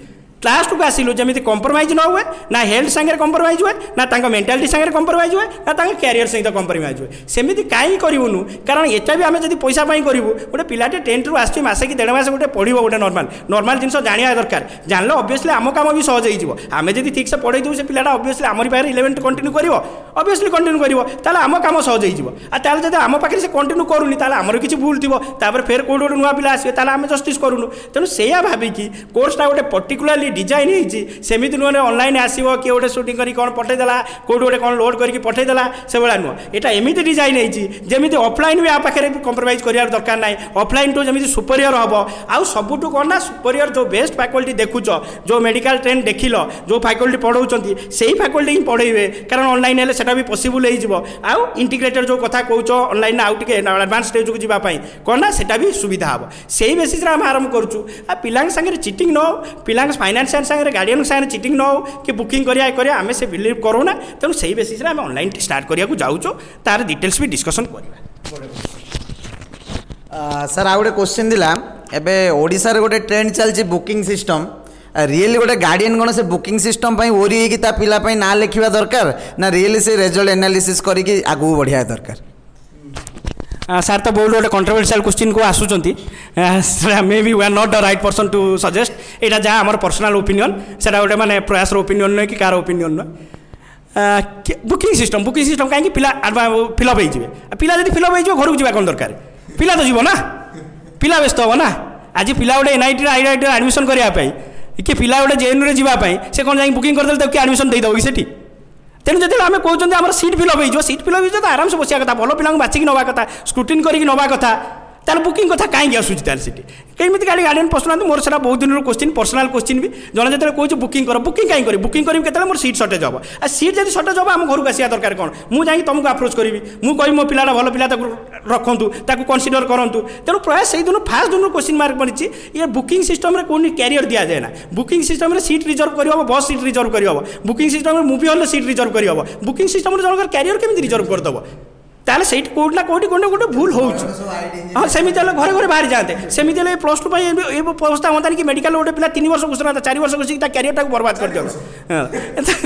लास्ट को आसिलु जमी कंप्रोमाइज न हुए ना हेल्थ सांगे कंप्रोमाइज हुए ना मेंटालिटी सांगे कंप्रोमाइज हुए ना क्यारियर सहित कंप्रोमाइज हुए सेमती कहीं करूँ कारण यहाँ भी आम जब पैसा करूँ गोटे पिलाटे 10 रू आस मासे कि 1.5 मास गोटे पढ़ो गोटे नॉर्मल जिन जाना दरकार जानले ऑब्वियसली आम काम भी सहज हो आम जब ठीक से पढ़े दूँ से पिलाटा ऑब्वियसली आमरी पाखे 11 कंटिन्यू कर ऑब्वियसली कंटिन्यू कर आम काम सहज हो जब आम पाखे से कंटिन्यू करूनी आमर किसी भूल थी फिर कौट गोटे नुआ पिला आसवे आम जस्टिस करूँ तेणु से भाविकी कोर्सटा गोटे पर्टिकुलारली डिजाइन सेमती नुह ऑनलाइन आसो किए गोटे सुटिंग कर कौन पठेदेला कौट गोटे कौन लोड करके पठेदेला से भाया नुह यहाँ एमती डिजाइन जमी ऑफलाइन भी आप पाखे कंप्रोमाइज करार दरकार ना ऑफलाइन टू जमी सुपरियर हम आउ सबुठ कौन ना सुपरियर जो बेस्ट फैकल्टी देखुच जो मेडिकल ट्रेंड देखिल जो फैकल्टी पढ़ाऊँ से ही फैकल्टी ही पढ़ेबे कारण ऑनलाइन हेल्ले सेटा भी पॉसिबल हो आउ इंटीग्रेटेड जो कथा कौच ऑनलाइन आउ टे एडवांस स्टेज को जावाई कौन ना सेटा भी सुविधा हम से बेसिस आम आरंभ करूँ पिला सागे चिटिंग न हो पिला फाइनान्शियल सागे गार्डियन सागे चिटिंग न हो कि बुकिंग करिया आम से बिलीव करूना तेणु से बेसिस आम ऑनलाइन स्टार्ट करिया जाऊँ तार डिटेल्स भी डिस्कसन करवा सर आ गोटे क्वेश्चन दिला एबे ओडिसा रे गोटे ट्रेंड चलची बुकिंग सिस्टम रियली गोटे गार्डियन कौन से बुकिंग सिस्टम ओरी होगी पिला ना लिखा दरकार ना रियली से रिजल्ट एनालिसिस करके आगू बढ़िया दरकार सार तो बहुत गोटे कंट्रोवर्शियल क्वेश्चन को आसुँच maybe we are not the right person to suggest यहाँ जहाँ आम पर्सनल ओपिनियन से गोटे माने प्रयास ओपिनियन नुहे कि कार ओपिनियन नुहे बुकिंग सिस्टम कहीं पिला फिलअप हो पिला जब फिलअप हो घर को जावा कौन दरकार पिला तो जीव ना पिला व्यस्त हम ना आज पिला गोटे एनआईटी आईआईटी एडमिशन करने कि पिला गोटे जेएनयू जावाई से कौन जाए बुकिंग करदे कि एडमिशन देदेव कि सेठी तेणु जो आम कहते आम सीट फिलअप हो सीट फिलअप हो तो आराम से बसिया कथा भल पिला बाचिक नवा कथा स्क्रूटिन करके नवा कथा तार बुकिंग कथा कहीं आसूची तार सीट कमी गाड़ी गार्डियन पशुना मोर से बहुत दिन क्वेश्चन पर्सनाल क्वेश्चन भी जन जो कहे बुकिंग कर बुकिंग कहीं करी बुकिंग करी के मोर सीट सर्टेज हम आ सीट जब सर्टेज हम आम घर को आसा दरकार कौन मुझे तुमको अप्रोच करी मुझे मो पिलाटा भल पिला रखु कनसीडर करूँ तेणु प्राय से दिन फास्ट दिन क्वेश्चन मार्क पड़ी ये बुकिंग सिस्टम में कौन कैरियर दि जाए ना बुकिंग सिस्टम में सीट रिजर्व कर बस सीट रिजर्व कर बुकिंग सिस्टम में मूवी हॉल सीट रिजर्व कर बुकिंग सिस्टम में जनकर कैरियर केमी रिजर्व करदेव ताले से कौटना कौटी कौटे गोटे भूल हो हाँ सेमती घरे घरे बाहरी जाते सेमती +2 अवस्था होता कि मेडिकल गोटे पिला 3 वर्ष घुसना 4 वर्ष घुसी कैरियर टाक बर्बाद कर दिया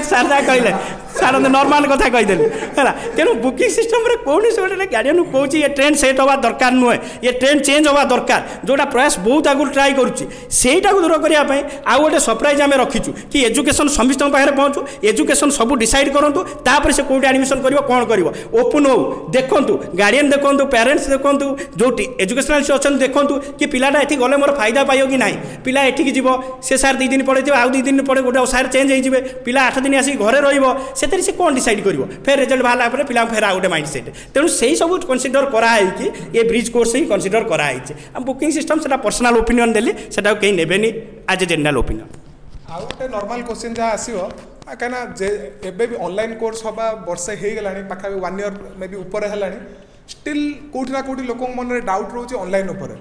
सार जहाँ कहले सार नॉर्मल कथा कहीदेली है तेणु बुकिंग सिस्टम में कौन से गोटे गार्डियन कौन ये ट्रेंड सेट हवा दरकार नुहे ये ट्रेंड चेंज हवा दरकार जोटा प्रयास बहुत आगु ट्राए करूटा दूर करने आउ गोटे सरप्राइज आम रखीचु कि एजुकेशन समस्त पाखे पहुँचू एजुकेशन सब डिसाइड करूँ तापर से कौटे एडमिशन कर कौन कर ओपन हो देखु गार्डियन देखु पेरेंट्स देखु जो एजुकेशनालिस्ट अच्छा देखु कि पिलाटा ये गले मोर फायदा पाइब कि ना पिला एठिक जीव से सार 2 दिन पढ़े आउ 2 दिन पढ़े गोटे सार चेंज हो पिला 8 दिन आसिक घरे रही से कौन डिसाइड कर फिर रिजल्ट बाहर पर पिला फेर आउ गोटे माइंड सेट तेणु से सब कनसीडर कराई ये ब्रिज कोर्स ही कनसीडर कराई बुकिंग सिस्टम से पर्सनाल ओपिनियन देली से कहीं नेबेनी एज ए जनरल ओपिनियन आउ गोटे नॉर्मल क्वेश्चन जहाँ आसो कहीं जे एबे भी ऑनलाइन कोर्स हवा वर्षे हो गलानी पाखा 1 ईयर मे बी ऊपर है स्टिल कोठी ना कोठी लोक मन में डाउट रोचे ऑनलाइन ऊपर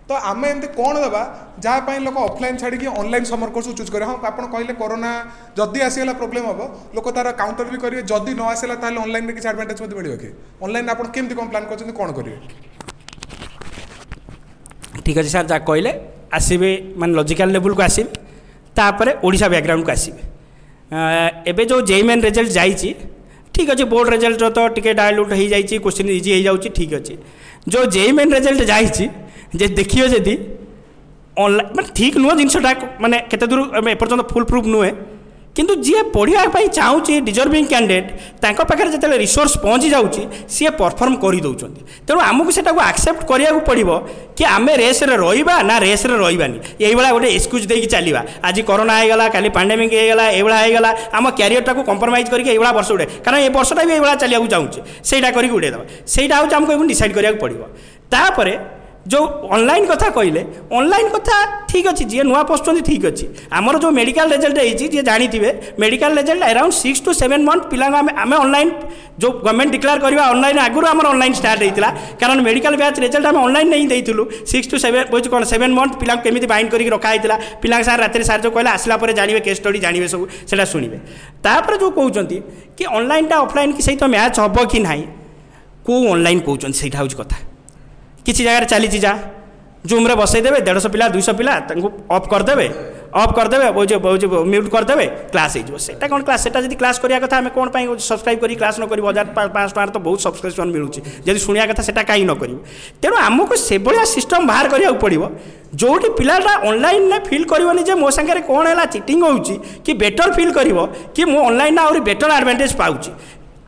तो आम एमती कौन देवा जहाँ लोक ऑफलाइन छाड़ी ऑनलाइन समर कोर्स चूज करें हाँ आप कहले कोरोना जदि आसीगला प्रोब्लेम हम लोक तार काउंटर भी करेंगे जदि न आसला ताल ऑनलाइन किसी एडवांटेज मत मिले कि ऑनलाइन आप केमती कौन प्लान कर कौन करेंगे ठीक अच्छे सर जहाँ कहले आसबे माने लॉजिकल लेवल को आसबे तापर ओडिशा बैकग्राउंड को आसबे एबे जो जेई मेन रिजल्ट जाइए ठीक अच्छे बोर्ड रिजल्ट तो टिके डायलूट हो जाए क्वेश्चन इजी हो जाऊँ ठीक अच्छे जो जेई मेन रिजल्ट जाइए जे देखिए जदि ऑनलाइन मैं ठीक नुह जिनटा माने केते दूर एपर्तंत फुल प्रूफ नुहे किंतु जी पढ़ाई चाहूँगी डिजर्विंग कैंडिडेट तांको पाखे जो रिसोर्स पहुँची जाऊँगी सी परफॉर्म कर दौरान तेणु आमको से एक्सेप्ट कराया पड़ो कि आम रेस रहा ना रेस रही ये गोटे एक्सक्यूज देकी चलवा आज कोरोना होगा काली पैंडेमिक होगा होगा आम क्यारियर टाक कंप्रोमाइज करके वर्ष उड़े कारण ये वर्षटा भी ये चलिया चाहूँचे सहीटा करके उड़ेदेवा सहीटा हूँ आमको डिसाइड कराया पड़ो तापर जो ऑनलाइन कथा कहले ऑनलाइन कथा ठीक अच्छे जी नुआ पशुंट ठीक अच्छे आमर जो मेडिकल रिजल्ट होती जी जानी medical result around 6 to 7 month पिला आम ऑनलाइन जो गवर्नमेंट डिक्लेयर करवा ऑनलाइन आगुरी आम ऑनलाइन स्टार्ट होता कारण मेडिकल बैच रिजल्ट आम ऑनलाइन नहीं देलु 6 to 7 बुझ कौन 7 month पिला केमी बाइंड करके रखाई पिला सार रात सार जो कहला आसला जानिबे केस स्टडी जानिबे सब सेटा सुनिबे तापर जो कहउचंती कि ऑनलाइन टा ऑफलाइन की सहित मैच हम कि ना को ऑनलाइन कहउचंती सेटा होउच कथा किसी जगह चली जा जूम रे बसईदेवे 150 पिला 200 पिला ऑफ करदे जो म्यूट करदे क्लास होटा कौन क्लास से क्लास करिया कथा आम कौन सब्सक्राइब करी क्लास न करी 1500 टका तो बहुत सब्सक्रिप्शन मिलूँ जब शुणा कथा से कहीं न करूँ तेणु आमको से भाया सिस्टम बाहर करा पड़ो जोटी पिलाटा ऑनलाइन ने फिल करनी जे मो सागर कौन है चिटिंग हो कि बेटर फिल कर कि मु ऑनलाइन आहरी बेटर एडवांटेज पाऊँ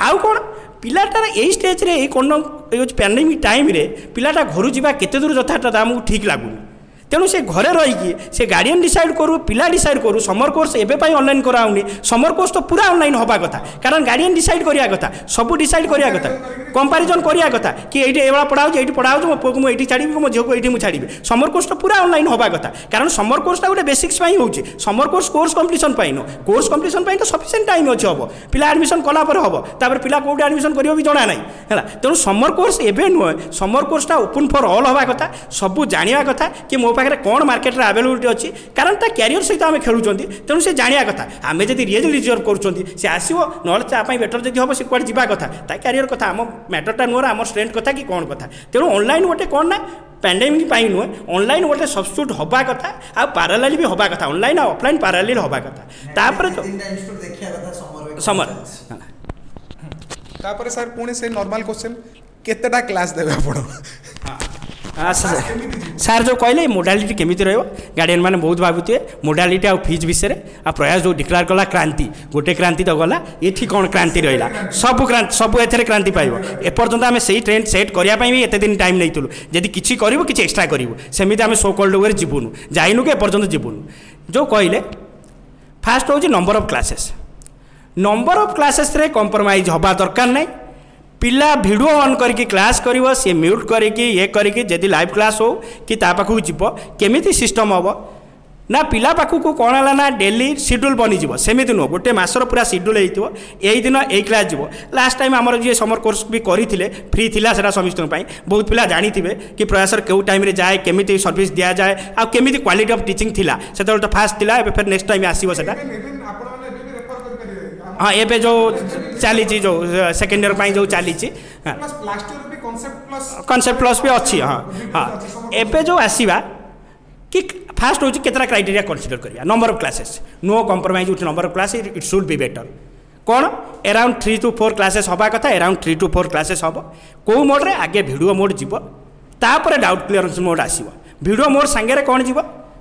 आउ कौन पिलाटार यही स्टेज रे कौन ये पैंडेमिक टाइम रे पिलाटा घर जावा केते दूर यथार्थ आमको ठीक लगुनि तेणु से घरे रही से गार्डियन डिसाइड करू पिला डिसाइड करू समर कोर्स एवं ऑनलाइन कराऊनी समर कोर्स तो पूरा ऑनलाइन हवा कथा कारण गार्डियन डिसाइड करिया कथा सब डिसाइड करिया कथा कंपैरिजन करिया कथा कि ये एवं पढ़ाऊँ ये पढ़ाऊँ मो पुक मुझे छाड़ी मो झील को ये छाड़ी समर कोर्स तो पूरा ऑनलाइन हवा कथा कारण समर कोर्स गोटे बेसिक्स होची summer course completion no course completion तो सफिशिएंट टाइम अच्छे हम पिला एडमिशन कलापर हम तापर पिला कौट एडमिशन कर भी जना ना है तेणु समर कोर्स एवं नुहे समर कोर्सटा ओपन फॉर ऑल हवा कथा सब जाना कथा कि मो पाखे कौन मार्केट रे अवेलेबिलिटी अच्छी कारण ता कैरियर सहित आम खेलुं तेणु से जाना कथा आम जब रियल रिजर्व कर आसो ना बेटर जब हम से कौन जावा कथा ता कैरियर कथा आम मैटरटा नुह आम स्ट्रेंथ कथा कि कौन कथा तेणु ऑनलाइन गोटे कौन ना पैंडेमिक नुहे ऑनलाइन गोटे सब्स्टिट्यूट हवा कथा आ पैरेलल भी हवा कथा ऑनलाइन और ऑफलाइन पैरेलल हवा कथा तापर समर तापर सर पुणी से नॉर्मल क्वेश्चन केतेटा क्लास देबे आपण सार जो कहले मोडालिटी केमिति रहिबो गार्डियन माने बहुत भाबुते मोडालिटी आ फीज विषय आ प्रयास जो डिक्लेयर कला क्रांति गोटे क्रांति तो गला एठी कोन क्रांति रहिला सब एथरे क्रांति पाइबो एपर्यंत आमे सेही ट्रेंड सेट करिया पई भी एते दिन टाइम नैतुलु जदि किछि करिवो किछि एक्स्ट्रा करिवो सेमिति आमे सो कॉल्ड वे जीवनु जाइनु के एपर्यंत जीवनु जो कहले फास्ट होची नंबर ऑफ क्लासेस रे कॉम्प्रोमाइज हबा दरकार नै पिला वीडियो ऑन करके क्लास करिवो से म्यूट करके ये करके जदि लाइव क्लास हो कि ता पाखु जीवो केमिति सिस्टम हम ना पिला पाखु कौन है ना डेली शेड्यूल बनीज सेमती नुह गोटे मासर पूरा शेड्यूल हो यही दिन यही क्लास जीव लास्ट टाइम आमर जी समर कोर्स भी करते फ्री थिला सेटा समस्त बहुत पिला जानी थे कि प्रयासर क्यों टाइम रे जाए केमिति सर्विस दिया जाए आ केमिति क्वालिटी ऑफ टीचिंग थिला सेटा तो फास्ट थिला फिर नेक्स्ट टाइम आसीबो सेटा हाँ ये जो चली जो सेकेंड ईयर जो चली कॉन्सेप्ट प्लस भी अच्छी हाँ हाँ एबे जो आसवा कि फास्ट हूँ केतरा क्राइटेरिया कंसीडर करिया number of classes no compromise with number of class it should be better कौन अराउंड 3 to 4 क्लासेस हवा कथा अराउंड 3 to 4 क्लासेस हम कौ मोड्रे आगे वीडियो मोड जीव तापर डाउट क्लियरेंस मोड आसो वीडियो मोड सांगे कौन जीव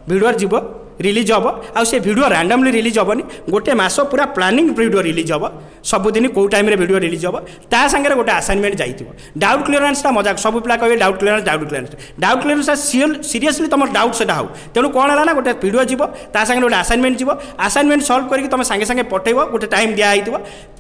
वीडियो जीव रिलीज हम आ से वीडियो रैंडमली रिलीज हेनी गोटे मास पूरा प्लानिंग वीडियो रिलीज हम सबुदिन कौ टाइम वीडियो रिलीज हम ता सागर गोटे असाइनमेंट जाइए डाउट क्लियरेंसटा मजाक सब पिला कहे डाउट क्लियरेंस सीरियसली तुम डाउट से हो तेणु कौन है ना गोटे वीडियो जीव ता सागे गोटे असाइनमेंट जीव असाइनमेंट सल्व करके तुम सागे सागे पठेब गोटे टाइम दिखाई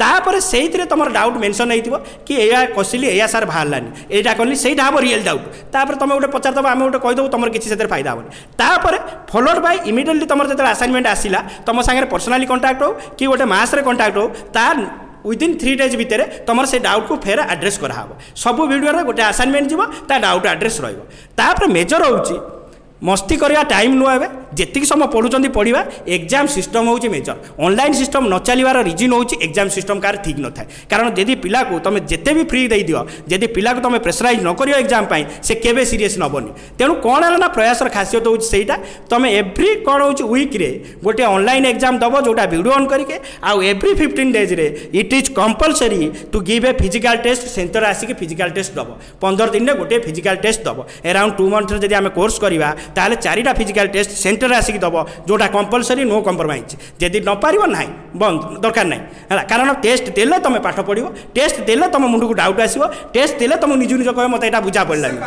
तापर से तुम डाउट मेंशन हो कि या कसिली या सार बाहरलानी यहाँ कहली सहीटा हम रियल डाउट तापर तुम गोटे पचारदेव आम गोटे कहीदेव तुम किसी से फायदा हेनी तापर फॉलोड बाय इमिडिएट इमिडिएटली तुम जो असाइनमेंट आसला तुम सागर पर्सनाली कंटाक्ट हो कि गोटे मसरे कंटाक्ट हो तार विदिन 3 days भितर तुम से डाउट को फेर आड्रेस कराब सब वीडियो गोटे असाइनमेंट जीव ता डाउट आड्रेस रहा मेजर होची मस्ती करवा टाइम नुहे जी समय पढ़ुं पढ़ा एग्जाम सिस्टम हूँ मेजर ऑनलाइन सिस्टम न चलवार रिजन हूँ एग्जाम सिस्टम कार ठीक न थाए कारण जदि पिला को तुम जिते भी फ्री दे दियो जदि पिला को तुम प्रेसराइज न कर एग्जाम से केवे सीरीयस नबनी तेणु कौन है ना प्रयासर खासियत हूँ सहीटा तुम एव्री कौन हूँ वीक्रे गोटे ऑनलाइन एग्जाम दब जोटा वीडियो ऑन करके आउ every 15 days it is compulsory to give a physical test centre आसिक फिजिकल टेस्ट दब 15 दिन में गोटे फिजिकल टेस्ट दब अराउंड 2 months जब आम कोर्स करवा ताहले 4टा फिजिकल टेस्ट सेंटर आसिक दब जोटा कंपलसरी नो कंप्रोमाइज जदि न पार ना बंद दरकार ना है कारण टेस्ट देले तुम पाठ पढ़ टेस्ट देले तुम मुंड को डाउट आसो टेस्ट देले तुम निज निज कह मत यहाँ बुझा पड़लानी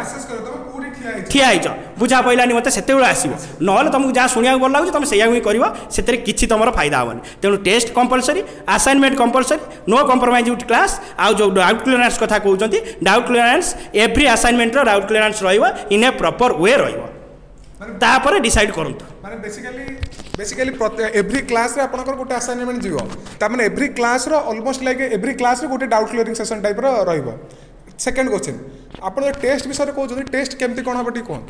ठिया बुझा पड़लानी मत से आसो ना तुमको जहाँ शुणा भल लगे तुम से कर किसी तुम फायदा हेनी तेणु test compulsory assignment compulsory no compromise with class आउ जो डाउट क्लियरेंस कथा कहते doubt clearance every assignment doubt clearance in a proper way तापर डिसाइड करूँ माने बेसिकली एव्री क्लास रे आपनकर गोटे असाइनमेंट जीवो ता माने एव्री क्लास रो ऑलमोस्ट लाइक एव्री क्लास रे गोटे डाउट क्लियरिंग सेशन टाइप रो रहइबो सेकंड क्वेश्चन आपण टेस्ट विषय रे कहउछथि टेस्ट केमती कोन हबटी कोन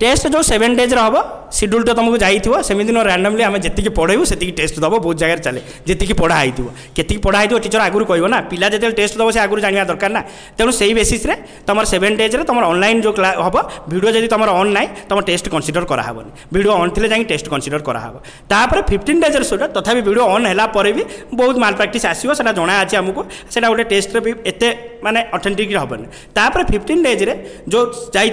टेस्ट जो 7 days हम शेड्यूल तो तुमको जाइए सेमती न रैंडमली आम जी पढ़ेबू से टेस्ट दब बहुत जगह चले जी पढ़ाई के पढ़ाई टीचर आगुरी कह ना पिला जो टेस्ट दब से आगुरी जाना दरकार ना तेणु से बेसीस तुम 7 days तुम ऑनलाइन जो हम वीडियो जब तुम ऑन ना तुम टेस्ट कनसीडर कराबनी वीडियो ऑन थे जाए टेस्ट कनसीडर कराब तापर 15 days सुधा तथा वीडियो ऑन है भी बहुत माल प्राक्टिस आसो से जना अच्छे आमको से गोटे टेस्ट भी एत माने ऑथेंटिक हेनी तापर 15 days जो जाइए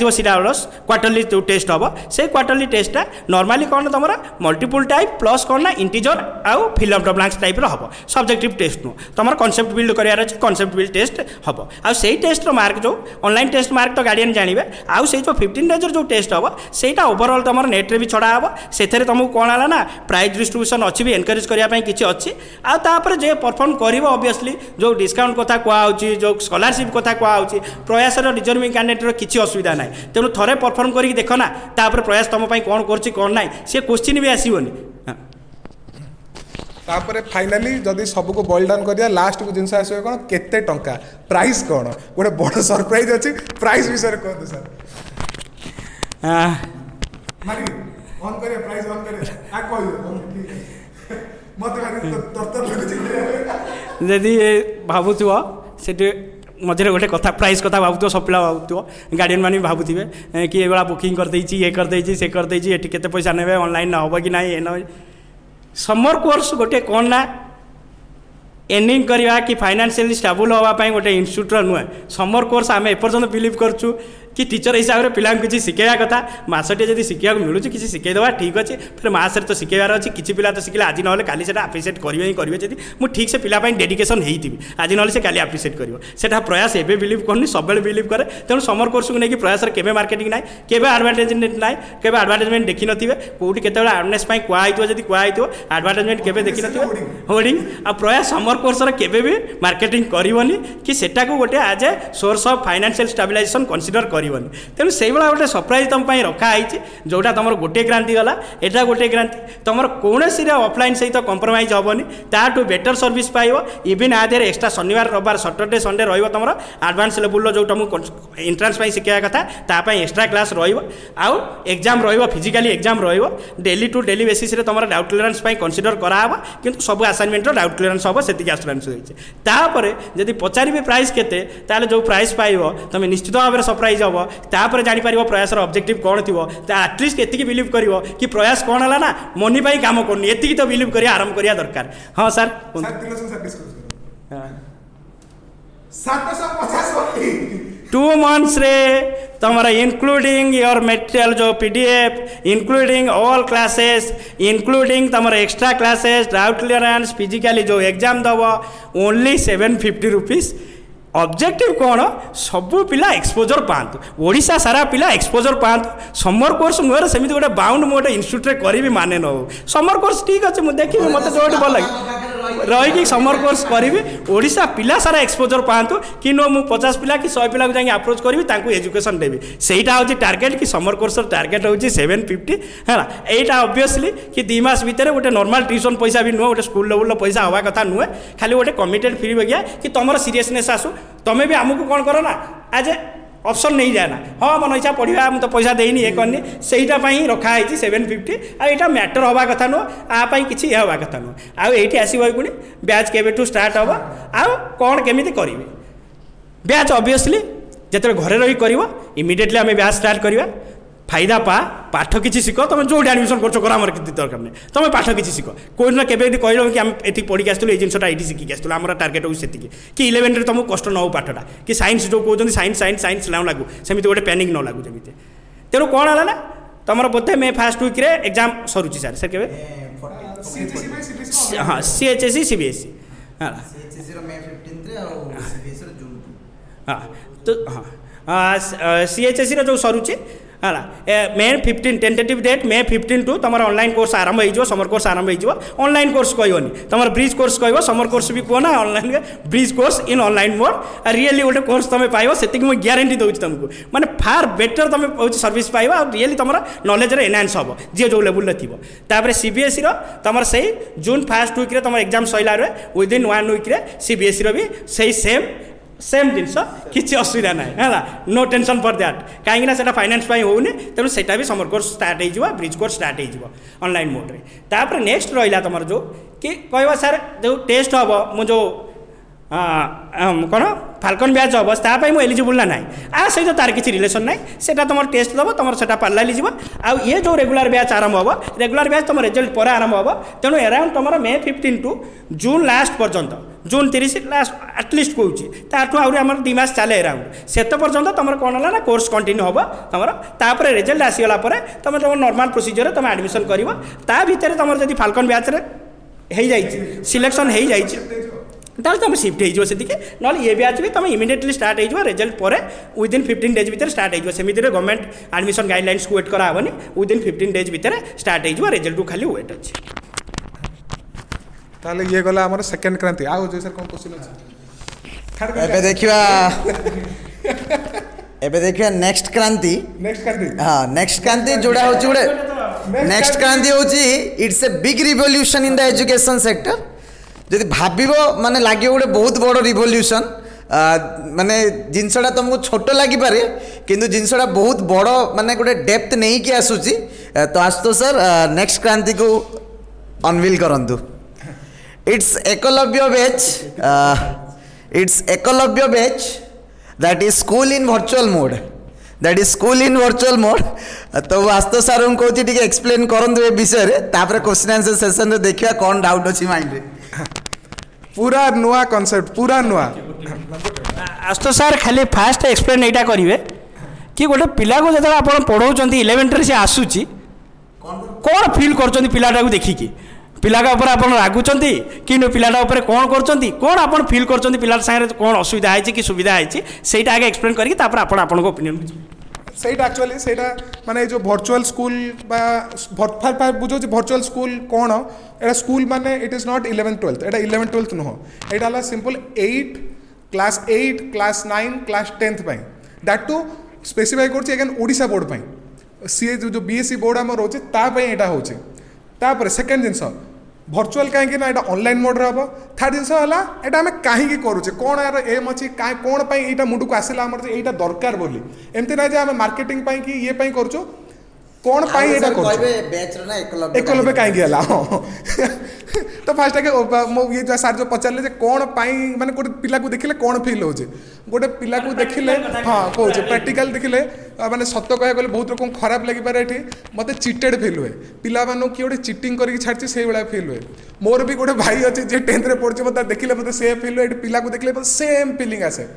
क्वार्टरली जो टेस्ट हम से क्वार्टरली टेस्टा नॉर्मली कौन तुम मल्टीपल टाइप प्लस कौन ना इंटीजर आउ fill in the blanks type हम सब्जेक्टिव टेस्ट नुह तुम कॉन्सेप्ट बिल्ड करार अच्छे कॉन्सेप्ट बिल्ड टेस्ट हम आउ से टेस्ट मार्क जो ऑनलाइन टेस्ट मार्क तो गार्डियन जानवे आउ से जो 15 days जो टेस्ट हम सेटा ओवरऑल तुम नेट्रे भी छड़ा हम से तुमको कौन है ना प्राइज डिस्ट्रीब्यूशन अच्छी भी एनकरेज करने किसी अच्छी आपर जे परफॉर्म कर ऑब्वियसली जो डिस्काउंट कथा कहुच्छी जो स्कॉलरशिप कथा कहुच्छी प्रयासर डिजर्विंग कैंडिडेट किसी असुविधा ना तेणु थे परफॉर्म करके देख ना तापर प्रयास तुम कौन कर कौन ना सी क्वेश्चन भी आसोनी तापर फाइनाली जदि सबको बॉइल डाउन करिया लास्ट को जिनस आसो कोन केते टंका प्राइस कोन गोटे बड़ सरप्राइज अछि प्राइस विषय कहते सर मारी ऑन करिया प्राइस ऑन करिया आ कहू मत मारी तरतर लगछि जदि भाबुथुआ सेटे मझे गोटे कथा प्राइस कथा भावुव सब पिला भावुव गार्डियन मैंने भी भावुवे कि ये बुकिंग करदे ये करदे से करदे ये केते पैसा ने ऑनलाइन हम कि ना ये न समर कोर्स गोटे कौन ना एर्निंग करवा कि फाइनेंशियली स्टेबल होगापी गोटे इन्स्टिट्यूट नुहे समर कोर्स आम एपर्यंत बिलीव करूँ कि टीचर हिसाब से पिला किसी शिखेवा कथा मसटे जब शिखा मिलूँ किसी शिखेदेवा ठीक अच्छे फिर मसरे तो शिखेबार अच्छी किसी पिला तो शिखले आज ना काली से आप्रिसीएट करेंगे ही करेंगे जब मुझे ठीक से पिलापाई डेडिकेशन होती आज ना से काली आप्रिसीएट कर प्रयास एवं बिलीव करनी सब बिलीव करे तेणु समर कोर्स को लेकिन प्रयास केवे मार्केटिंग ना केवे आडभाटाइजमेंट ना केवे आडभाटाइजमेंट देखी नथिबे कोठी केते अवेयरनेस कहूँ जब कहूँ आडभाटाइजमेंट केवे देखी नथिबे होर्डिंग आ प्रयास समर कोर्स केवे भी मार्केटिंग करनी कि सेटा को गोटे आज a source of financial stabilization consider करनी तेणु से गोटे सरप्राइज तुम रखाई जोटा तुम गोटे क्रांति गला एटा गोटे क्रांति तुम कौन ऑफलाइन सहित कंप्रोमाइज हेनी ताठू बेटर सर्विस पाइब इवन आधे एक्सट्रा शनिवार रविवार सैटरडे संडे रम एडवांस लेवल जो तुमको एंट्रांस शिखा कथा तापाई एक्सट्रा क्लास रहा exam physically exam daily to daily basis तुम डाउट क्लियरेंस कंसीडर कराब कि सब असाइनमेंट डाउट क्लियरेंस हम से आसुरांस होती जब पचारि प्राइस केते जो प्राइस पाइब तुम निश्चित भाव में सरप्राइज हम तापर जापर प्रयास ऑब्जेक्टिव कौन थी एटलिस्ट एति बिलीव कर कि प्रयास कौन है ना मनी पाई काम करनी एति तो बिलीव कर आरंभ करिया दरकार हाँ सर 2 months रे तुम्हारा इंक्लूडिंग योर मटेरियल जो PDF including all classes including तुम्हारा extra classes doubt clearance physically जो एग्जाम दब ओनली 750 रुपीज ऑब्जेक्टिव कौन सबू पिला एक्सपोजर पातु ओडिशा सारा पिला एक्सपोजर पातु समर कोर्स मुहर सेमती गोटे बाउंड मुझे इन्स्टिट्यूट करी माने न हो समर कोर्स ठीक अच्छे मुझे देखी मत जो भल लगे रही समर कोर्स करी ओडिशा पिला सारा एक्सपोजर पातु कि नो मु 50 पिला कि 100 पिला को जाके अप्रोच करी एजुकेशन देवी सेटा हूँ टार्गेट कि समर कोर्स टार्गेट हूँ 750 है यहाँ ऑब्वियसली कि 2 मास भितर गोटे नॉर्मल ट्यूशन पैसा भी नुह गोटे स्कूल लेवल पैसा हवा कथा नुहे खाली गोटे कमिटेड फ्री बगिया कि तुम सीरियसनेस आसू तुम्हें भी आमको कौन कर ना आज ऑप्शन नहीं जाना हाँ मन इच्छा पढ़ा मुझे तो पैसा देनी ये करनी से रखाई 750 आईटा मैटर हवा कथा नुह आपाई किसी ये हवा कथा नुह आईटी आसो पुणी बैच केबेठू स्टार्ट हम आउ कौन केमी करी बैच ऑब्वियसली जिते घरे रही कर इमिडिएटली आम बैच स्टार्ट करवा फायदा पा पाठ किसी शिख तुम जो एडमिशन कर आम दरकार नहीं तुम पाठ किसी शिख कौन ना केवे कहल कि आम ये पढ़ी आसलु ये जिनटा ये शिखिक आसलु आम टार्गेट हो कि 11 तुमको कष्ट न हो पाठटा कि साइंस जो कहते साइंस साइंस साइंस न लागू सेमती गोटे पैनिक न लागू जमी तेणु कौन है ना तुम बोधे मे फर्स्ट वीक्रे एग्जाम सरुची सार सर के हाँ CHSE CBSE हाँ हाँ तो हाँ CHSE जो सरुची है मे 15 टेंटेटिव डेट मे 15 टू तुम ऑनलाइन कोर्स आरंभ हो समर कोर्स आरंभ हो ऑनलाइन कोर्स कहनी तुम ब्रिज कोर्स कह समर कोर्स भी कहना online bridge course in online mode really गोटे कोर्स तुम पाइब से मुझे ग्यारंटी दूसरी तुमको मैंने फार बेटर तुम सर्विस पाइब और रियली तुम नॉलेज एनहांस हम जी जो लेवल थी CBSE तुम से जून फर्स्ट वीक्रे तुम एग्जाम सैला विदिन 1 वीक्रे CBSE भी से सेम जिनस किसी असुविधा ना है नो टेंशन फॉर दैट कहीं फाइनेंस होनी तेणु से समर कोर्स स्टार्ट हो ब्रिज कोर्स स्टार्ट हो ऑनलाइन मोड्रे तापर नेक्स्ट रहा तुम जो कि कह सर जो टेस्ट हम मुझे कौन फाल्कन बैच हम तापाई मुझे एलिजिबल ना ना सहित तार किसी रिलेसन ना से तुम टेस्ट दब तुम से पार्लाली जीव आउ ये जो रेगुलर बैच आरंभ हम रेगुलर बैच तुम रिजल्ट पर आरंभ हम तेणु अराउंड तुम मे 15 टू जून लास्ट पर्यंत जून 30 लास्ट एटलिस्ट कौची ताठू आम 2 मास चले अराउंड से पर्यंत तुम कौन है ना कोर्स कंटिन्यू हम तुम रिजल्ट आसीगला तुम तुम नॉर्मल प्रोसीजर तुम एडमिशन कर भितर तुम जब फाल्कन बैच सिलेक्शन हो जाए ताल तुम शिफ्ट हो ना ये बैच भी तुम इमिडिएटली स्टार्ट हो रिजल्ट पर विदिन 15 डेज भितर स्टार्ट हो सेमती गवर्नमेंट एडमिशन गाइडलाइंस को वेट कराबनी विदिन 15 डेज भितर स्टार्ट हो रिजल्ट को खाली वेट अच्छे ताले ये गला हमर सेकंड क्रांति आ जो सर कोन क्वेश्चन अछि एबे देखिबा नेक्स्ट क्रांति हां नेक्स्ट क्रांति जोड़ा होची गुडे नेक्स्ट क्रांति होची it's a big revolution in the education sector जदि भाबिबो माने लागि गुडे बहुत बड़ रिवोल्यूशन माने जिनसडा तुमको छोट लागि पारे किंतु जिनसडा बहुत बड़ माने गुडे डेप्थ नहीं कि आसुची तो आस्तो सर नेक्स्ट क्रांति को अनवील करंतु It's Eklavya batch. It's Eklavya batch. That is school in virtual mode. That is school in virtual mode. तो वास्तव सर हम कहती ठीक एक्सप्लेन करन दे विषय रे तापर क्वेश्चन आंसर सेशन रे देखिया कोन डाउट अछि माइंड रे पूरा नुआ कांसेप्ट पूरा नुआ आस्तो सर खाली फास्ट एक्सप्लेन एटा करिवे कि गोटे पिला को जतरा आपण पढौचंती 11th रे से आसुची कोन फील करचंती पिलाटा को देखि कि पिला ऊपर आप रागुंट कि पिलाटा ऊपर कौन कर कौन आप फिल कर पिला सागे कौन असुविधा है कि सुविधा है से आगे एक्सप्लेन करके आपण ओपिनियन सेटा एक्चुअली सेटा माने जो वर्चुअल स्कूल बा बुझो वर्चुअल स्कूल कौन एटा स्कूल माने it is not 11th 12th Etah 11th 12th नुह एटा ला simple 8 class 8 class 9 class 10th पाई दैट टू स्पेसिफाई करछि अगेन ओडिशा बोर्ड पाई सी जो BSc बोर्ड हम रोचे ता पाई एटा होछि तापर सेकंड जिंस भर्चुआल कहीं ना यहाँ ऑनलाइन मोड्रे हम थर्ड जिन है आम कहीं करुचे कौन यार एम अच्छी कौन यहाँ मुंड को आसला यहाँ दरकार बोली एमती ना आम मार्केटिंग कि ये करुचु कौन एकलव्य कहीं तो फास्ट आगे ये सार जो पचारे कौन माने गोटे पिला को देखिले कौन फिल हो गोटे पिला को देखिले हाँ कहे प्रैक्टिकल देखिले माने सत कह गले बहुत लोग खराब लगी पारे ये मत चिटेड फिल हुए पिला किए गोटे चिटिंग करके छाड़ी से भाया फिल हुए मोर भी गोटे भाई अच्छे जी 10th रे पढ़े मतलब देखिले मतलब से फिल हुए पिला को देखिले सेम फिलिंग आसे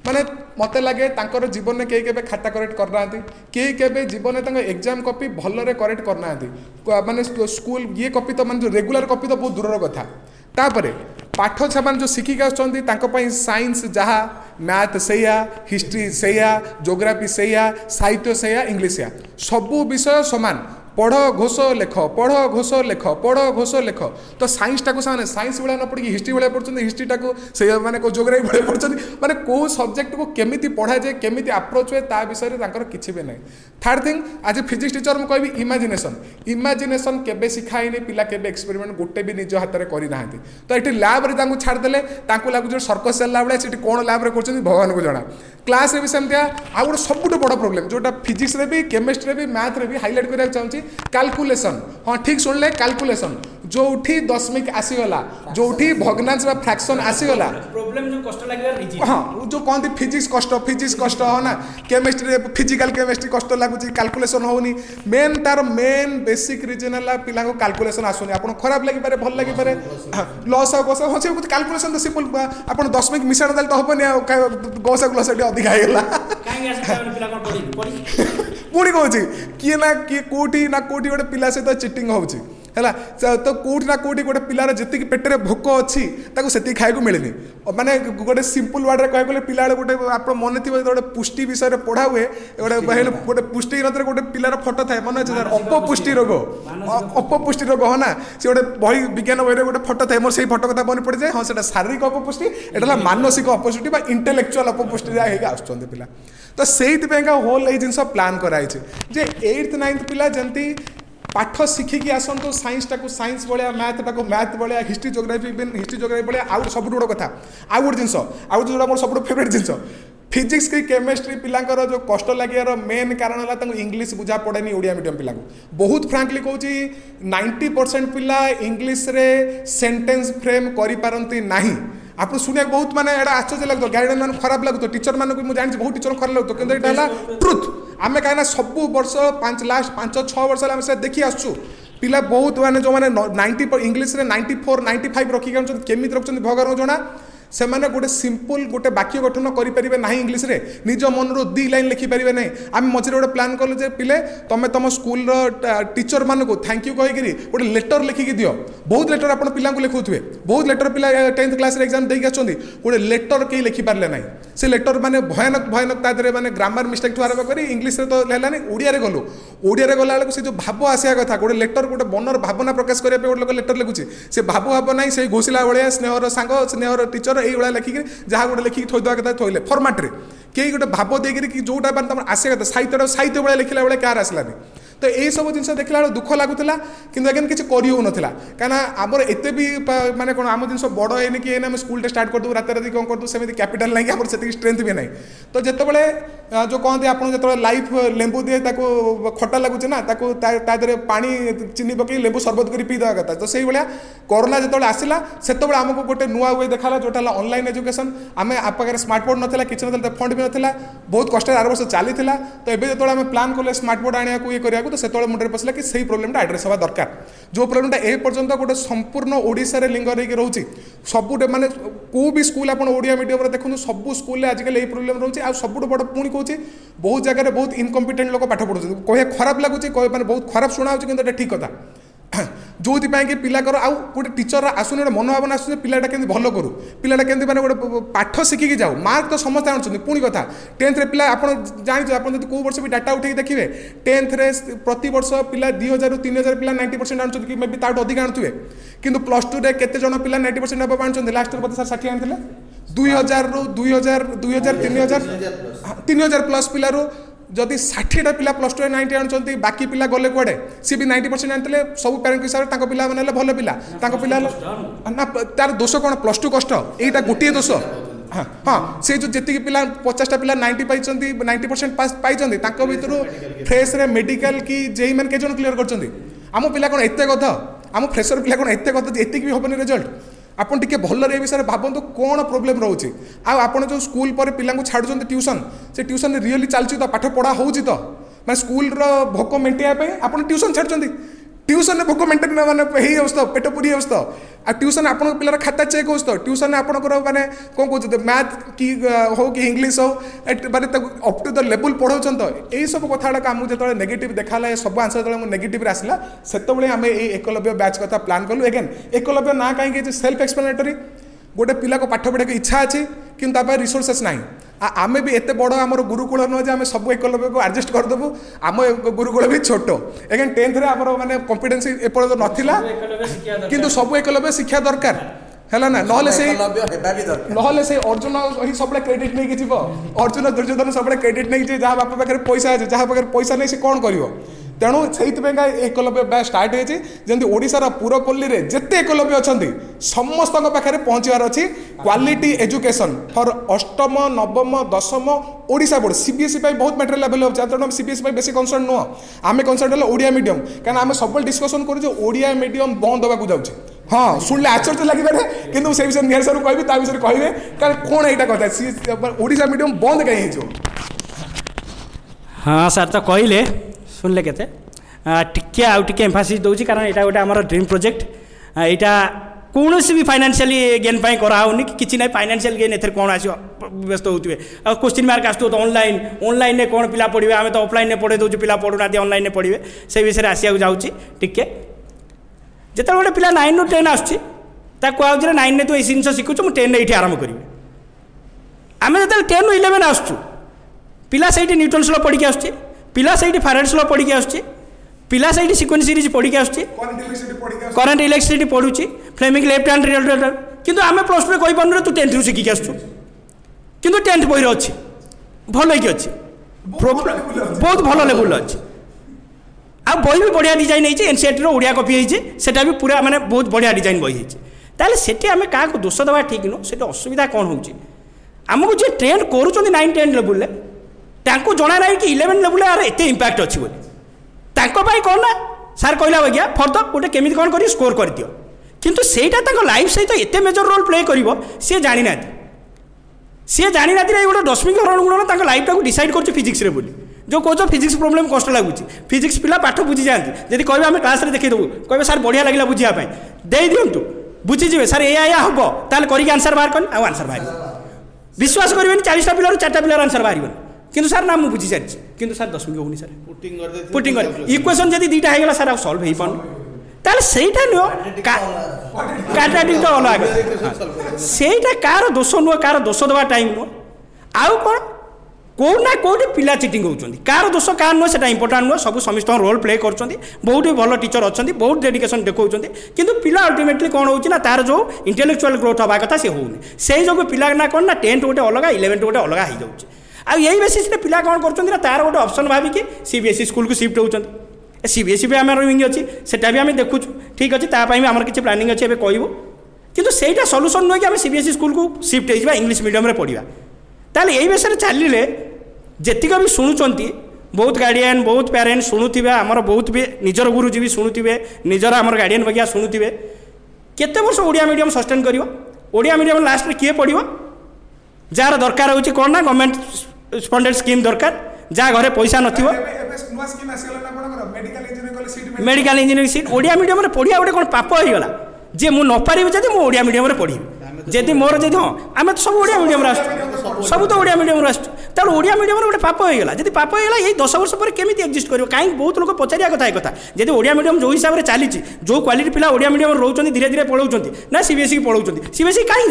माने मत लगे तांकर जीवन में कई खाता करेक्ट करना कई जीवन में एग्जाम कॉपी भलरे करेक्ट करना माने स्कूल ये कॉपी तो माने जो रेगुलर कॉपी तो बहुत दूर कथा तापरे पाठ छा जो शिखिक आसुँच साइंस जहाँ मैथ से हिस्ट्री से जोग्राफी से साहित्य से इंग्लीश सबू विषय समान पढ़ घोष लेख पढ़ घोष लेख पढ़ घोष लेख तो साइंस टाक साइंस भाया न पढ़ी हिस्ट्री भाया पढ़ते हिस्ट्री टाक से मैंने जोग्राफी भाया पढ़ते मैंने कौ सब्जेक्ट को केमी पढ़ा जाए केमी अप्रोच हुए ता विषय में किसी भी ना। थर्ड थिंग आज फिजिक्स टीचर मुझे कहि इमेजिनेशन इमेजिनेशन केबे शिखाइनी पिला केबे एक्सपेरिमेंट गोटे भी निज हाथ में करना तो ये लैब रे छाड़देले लगुच सर्कस चलला बेले से कौन लैब कर भगवान को जना। क्लास भी सेमती आउ गोटे सबुठ बड़ प्रोब्लेम जोटा फिजिक्स रे भी केमिस्ट्री भी मैथ रे भी हाइलाइट करने चाहिए कैलकुलेशन। हाँ ठीक शुणिले कैलकुलेशन जो दशमिक आसीगला जो भग्नांश फ्रैक्शन आसीगला प्रॉब्लम जो कष्ट लागला हाँ जो कहते फिजिक्स कष्ट हाँ ना केमिस्ट्री फिजिकल केमिस्ट्री कष्ट लगुच कैलकुलेशन होनी मेन तार मेन बेसिक रिजन है पिला कैलकुलेशन आसुनी आपको खराब लगे भल लगे लस गस हाँ से कैलकुलेशन तो सिंपल आप दशमिक मिसाण देते तो हेनी गस लस अधिक पुणी कौन किए ना किए कौटी ना कौटी गोटे पिला सहित चिटिंग होची है तो कौटी ना कौटी गोटे पिलार जी पेटे भोक अच्छी से खाया मिलनी माने गोटे सिंपल वार्ड कह गले पिला गोटे आप मन थी गोटे पुष्टि विषय में पढ़ा हुए गोटे गोटे पुष्टि गोटे पिलार फटो थाए मन अच्छे अपपुष्टि रोग हाँ ना सी गोटे बही विज्ञान बही गोटे फटो थाए मोर से फटो कथा मन पड़ जाए हाँ से शारीरिक अपपुष्टि एटा मानसिक अपपुष्टि इंटेलेक्चुअल अपपुष्टि आस पिला तो से होल ये जिन प्लां कराई जे 8th 9th पिला जमती पाठ शिखिकी आसतु साइंस टाक साइंस भाया मैथ टाक मैथ भाया हिस्ट्री जोग्राफी भाया आउ सब गोटे कथा आउ गोटे जिन आउ जो मोर सब फेवरेट जिन फिजिक्स की केमिस्ट्री पिलांकर जो कष्ट लगे मेन कारण है इंग्लीश बुझा पड़ेनि ओडिया मीडियम पिला बहुत फ्रांकली कहूँ 90% पिला इंग्लीश रे सेंटेंस फ्रेम करि नहीं आप शुणा बहुत माने आश्चर्य लगता गाइडेंस मान खराब लगता टीचर मानक मुझे जानी बहुत टीचर खराब लगता कि यहाँ ट्रुथ आम कहीं सब वर्ष लास्ट 5-6 वर्ष आम से देखी आसु पिला बहुत माने जो मैंने 90 इंग्लीश रे 94 95 रखिक केमी रखुच्च भगवान जना से मैंने गोटे सिंपल गोटे वाक्य गठन करेंगे ना इंग्लीश रे निज मन रू 2 लाइन लिखिपारे ना आम मझे गोटे प्लां कलु जे पिले तुम तुम स्कूल टीचर मान को थैंक यू कहीकि गोटे लेटर लिखिकी दियो बहुत लेटर आप पिला लिखुए बहुत लेटर पिला 10th क्लास एग्जाम देके आछंती गोटे लेटर कहीं लिखिपारे ना से लेटर माने भयानक भयानक तादरे माने ग्रामर मिस्टेक ठू आरंभ करी इंग्लीश रे तो है ओडिया रे गला से जो भाव आसिया कथा गोटे लेटर गोटे मनर भावना प्रकाश करने गोटे लोक लेटर लिखुचे से भाव ना से घोषिला भाया स्नेहर सांग स्नेहर टीचर ये लिखिक जहाँ गोटे लिखिक थोड़ा कथा थोले फर्माट्रे कई गोटे भाव देकर कि जोटा तुम आसिया कथा साहित्य भाया लिखला बेले क्या आसलानी तो यही सब जिन देखला दुख लगुला कि अगेन किसी करना कहीं आमर एत भी माने कौन आम जिन बड़ है कि आम स्कूल टार्ट करदे रात राति कौन करदे सेमती कैपिटाल नहीं आम से स्ट्रेंथ भी ना तो जितेबाला जो कहते आप जो लाइफ लेंबू दिए खटा लगुचे ना तादे पानी चीनी पकई लेंबू सरबत कर पीदेवा कथा तो से भाया कोरोना जो आसला से आमको गोटे नुआ वे देखा जोटा ऑनलाइन एजुकेशन आम पाखे स्मार्टबोर्ड नाला कि ना फंड भी नाला बहुत कष्ट 8 वर्ष चली तो एवं जो आम प्लां कले स्मार्टबोर्ड आने को ये करा तो से मुंडे पसला कि सही प्रोब्लेम एड्रेस हवा दरकार जो प्रोब्लेमटा ए पर्यंत गोटे संपूर्ण ओडिशा रे लिंग रही रोचे सबुटे माने को भी स्कूल आप ओडिया मीडियम देखो सब स्कूल आजिकल यही प्रोब्लेम रोचे आ सबुठ बड़ पुणी कहूँ बहुत जगह बहुत इनकम्पिटेंट लोक पाठ पढ़ुचे कहे खराब लगुच कहे बहुत खराब शुणा कि ठीक कथा जो कि पिलाकर आउ गोटे टीचर आसुनी गोटे मनोभावना आसूँ पिलाटा केमती भल करू पिलाटा केमती माने गोटे पाठ शिखिकी जाऊ मार्क तो समस्त आनुछन्ति पुणी कथा 10th रे पिला आप जानिछो आप जदि को वर्ष भी डाटा उठेकी देखिए 10th रे प्रति वर्ष पिला 2000 ରୁ 3000 पिला 90% आनुछन्ति कि मे बी ताठू अधिक आनुथुवे किंतु +2 रे केते जण पिला 90% अब आनुछन्ति लास्ट रे पते 60 आनिथिले 2000 ରୁ 2000 3000 प्लस पिलारू जदि 60टा पिला +2 90 आनुछन्ति बाकी पिला गले कुआडे सी भी 90% आनते सब पेरेंट हिसाब से पिला मैंने भल पिला पिला ना तार दोष कौन +2 कष्ट यहीटा गोटे दोष हाँ हाँ से जो जी पिला 50टा पिला 90 पाई 90% पाई भर फ्रेश रे मेडिकल कि जेई मैंने के क्लीयर कर आम पिला कौन एत कथ आम फ्रेशर पिला कौन एत कथ एतिक भी हेनी रिजल्ट आपन टिके भल ए विषय भावतु कौन प्रोब्लेम रोचे आपन जो स्कूल पर पिला छाड़ुं ट्यूशन से ट्यूशन रियली चलती तो पाठ पढ़ा हो तो मैं स्कूल भोक मेटाइवाई आप ट्यूशन छाड़ुं ट्यूशन भोक मेन्टेन मैंने यही अवस्था पेट पूरी अवस्था आ ट्यूशन आप पिलार खाता चेक हो तो ट्यूशन आपंकर मैंने कौन कहते मैथ कि हो कि इंग्लीश हो माने अप टू द लेवल पढ़ाऊन तो यही सब कथा आमको जो नेगेटिव देखा सब आंसर जो नेगेटिव आसला से आम ये एकलव्य बैच कथा प्लां कलु एगेन एकलव्य ना कहीं सेल्फ एक्सप्लेनेटरी गोटे पिला को पाठ पढ़ा इच्छा अच्छी कि रिसोर्सेस ना आमे भी एते बड़ आमर गुरुकुल नुह जे आम सब एकलव्य को एडजस्ट करदेबू आम गुरुकुल भी छोट एगेन 10th रे आमर माने कॉन्फिडेंस एपर्यंत नथिला किंतु सब एकलव्य शिक्षा दरकार है ना नहले से अर्जुन ही सब क्रेडिट नहीं जीव अर्जुन दुर्योधन सब क्रेडिट नहीं जहाँ बापा पाखे पैसा अच्छे जहाँ पाखे पैसा नहीं से कौन कर तेणु से एकलव्य स्टार्ट होती जमी ओडार पूरपल्ली में जिते एकलव्य अच्छा समस्त पाखे पहुँचार अच्छी क्वालिटी एजुकेशन फॉर अष्टम नवम दशम ओडिशा बोर्ड सीबीएसई बहुत मैटर लेवल होता तेणु सीबीएसई बेसी कनसर्न नुह आम कनसर्न है ओडिया मीडियम कहीं आम सब डिस्कसन करूँ ओडिया मीडियम बंद होगा जाऊँगी हाँ शुणिले आश्चर्य लगे कि से विषय निहार सर कह विषय कहे कौन यहाँ कथा ओडिशा मीडियम बंद कहीं हो हाँ सर तो कहले शुणिले केते टिके आउ टिके एम्फासिस दूसरी कारण यहाँ गोटे आम ड्रीम प्रोजेक्ट यहाँ कौन भी फाइनान्शियली गेन कराऊनी कि ना फाइनान्शियल गेन ए कौन आस व्यस्त होते क्वेश्चन मार्क आसो ऑनलाइन ऑनलाइन में कौन पिला पढ़े आम तो ऑफलाइन में पढ़े दूसरे पिला पढ़ुना ऑनलाइन में पढ़े से विषय आसक जाऊँगी टिके जिते गोटे पिला 9 ରୁ 10 आसुच्छी कहूँ 9 रे तू ये जिन शिखुच मुझे 10 रे ये आरंभ करी आम जो 10 ରୁ 11 आसुँ पिला से न्यूटन्स लॉ पढ़ी आसुच्छी पिला से फैराडेस लॉ पढ़ी आसुच्छी पिला से सीक्वेंस सीरीज पढ़ी आसुच्छी करेंट इलेक्ट्रिसिटी पढ़ुची फ्लेमिंग लेफ्ट हैंड रियल किंतु आम प्लस 2 कही पार्नु तू 10th ରୁ शिखिक आसुच्छू किंतु 10th बही अच्छी भल कि अच्छी बहुत भल लेवल अच्छी आ बही भी बढ़िया डिजाइन होती एनसीईआरटी ओडिया कॉपी होता भी पूरा माने बहुत बढ़िया डिजाइन बही होती से आम क्या दोष देवा ठीक नुह से असुविधा कौन होमको जी ट्रेंड करुँच 9-10 लेवल जना ना कि 11 लेवल यार एत इंपैक्ट अच्छी बोली कौन ना सार कहला भैया फर्द गोटे केमी कौन कर स्कोर कर दियो किंतु सेटा लाइफ सहित एत मेजर रोल प्ले कर सी जानी ना गोटे दशमिक गुण लाइफ टाक डिसाइड कर फिजिक्स बोली जो कहो फिजिक्स प्रोब्लेम कष्ट लगुच फिजिक्स पिला पाठ बुझी जाती जब कह आम क्लास देखदेबू कहे सार बढ़िया लगे बुझापी दे दिंतु बुझीजे सार या हम ताल करके आंसर बाहर कर आंसर बाहर विश्वास करेंगे 40टा पिलू 4टा पिलर आंसर बाहर किंतु सार ना मुझे बुझी सारी किंतु सार 10 मिनट होनी सार पुटिंग इक्वेशन जब 2टा होगा सार सल्व हो पान सेटा नुह क्वाड्रेटिक तो अलग सेटा कार दोष नुह कार दोष देवा टाइम नुह आउ कौन कौन ना कौटे पिला चिटिंग होती कार दोष कार नुह से इंपोर्टाट नुह सब समस्त रोल प्ले कर बहुत भल टीचर अच्छा बहुत डेडिकेशन देखा किंतु पिला अल्टीमेटली कौन होना तार जो इंटेलेक्चुअल ग्रोथ हवा कथा से होनी से जो पिला ना कौन ना 10th गोटे अलग 11th गोटे अलग हो जाऊँगी आ यही बेसिस पिला कौन कर तार गोटे ऑप्शन भाविकी सीबीएसई स्कूल को शिफ्ट होती सीबीएसई भी आम विंग अच्छी सेटा भी आम देखु ठीक अच्छे तापाई आम किसी प्लानिंग अच्छे कहूँ किंतु सेटा सल्यूशन नुह कि आम सीबीएसई स्कूल को शिफ्ट हो इंग्लिश मीडियम में पढ़ा ताल यही विषय चलिए जेतिक भी शुणुंट बहुत गार्डियन बहुत पेरेंट्स शुणुवे आमर बहुत भी निजर गुरुजी भी शुणुवे निजर आमर गार्डियन बगिया शुणुवे केते वर्ष ओडिया मीडियम सस्टेन कर ओडिया मीडियम लास्ट में किए पढ़ो जार दरकार हो कौन ना गवर्नमेंट स्पॉन्डेड स्कीम दरकार जहाँ घरे पैसा नथिबो medical engineering seat Odia medium में पढ़िया गोटे कौन पाप हो गला जे मु न पारि जदि मु ओडिया मीडियम में पढ़ी जदि मोर जदि हाँ आम तो सब ओडिया मीडियम आसु सब तो ओडिया मीडियम आसु तेणु ओडिया मीडियम गोटे पाप हो गला जब पाप हो गला ये 10 वर्ष पर केमी एक्जिस्ट कर कहीं बहुत लोग पचारिया कथा एक कथा जब ओडिया मीडियम जो हिसाब से चली जो क्वालिटी पिला ओडिया मीडियम रोचे धीरे धीरे पढ़ाऊँ ना सीबीएसई की पढ़ाऊँ सीबीएसई कहीं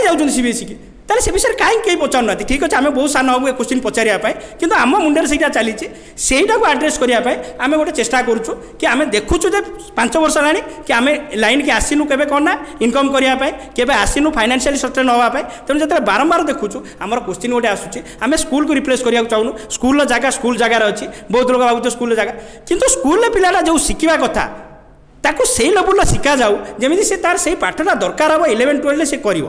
जाऊँ सीबीएसई की ताले से विषय कहीं कहीं पचारूना ठीक अच्छे आम बहुत सान हम क्वेश्चन पचारिया कि आम मुंडे से चली को आड्रेस करने आम गोटे चेष्टा करूँ कि आम देखुँ 5 वर्ष है कि आम लाइन की आसीनु के कौन ना इनकम करने के आसीनु फाइनान्शियली सस्टेन हाँपाई तेणु जो बारंबार देखुँ आमर क्वेश्चन गोटे आसूँ आम स्कूल को रिप्लेस करने चाहूँ स्कूल जगह स्कूल जगार अच्छी बहुत लोग भावुँ स्कूल जगह किंतु स्कूल पिलाटा जो शिखा कथा ताकू से लेवल शिखा जाऊ जमी से तार से पाठटा दरकार हम 11-12 से कर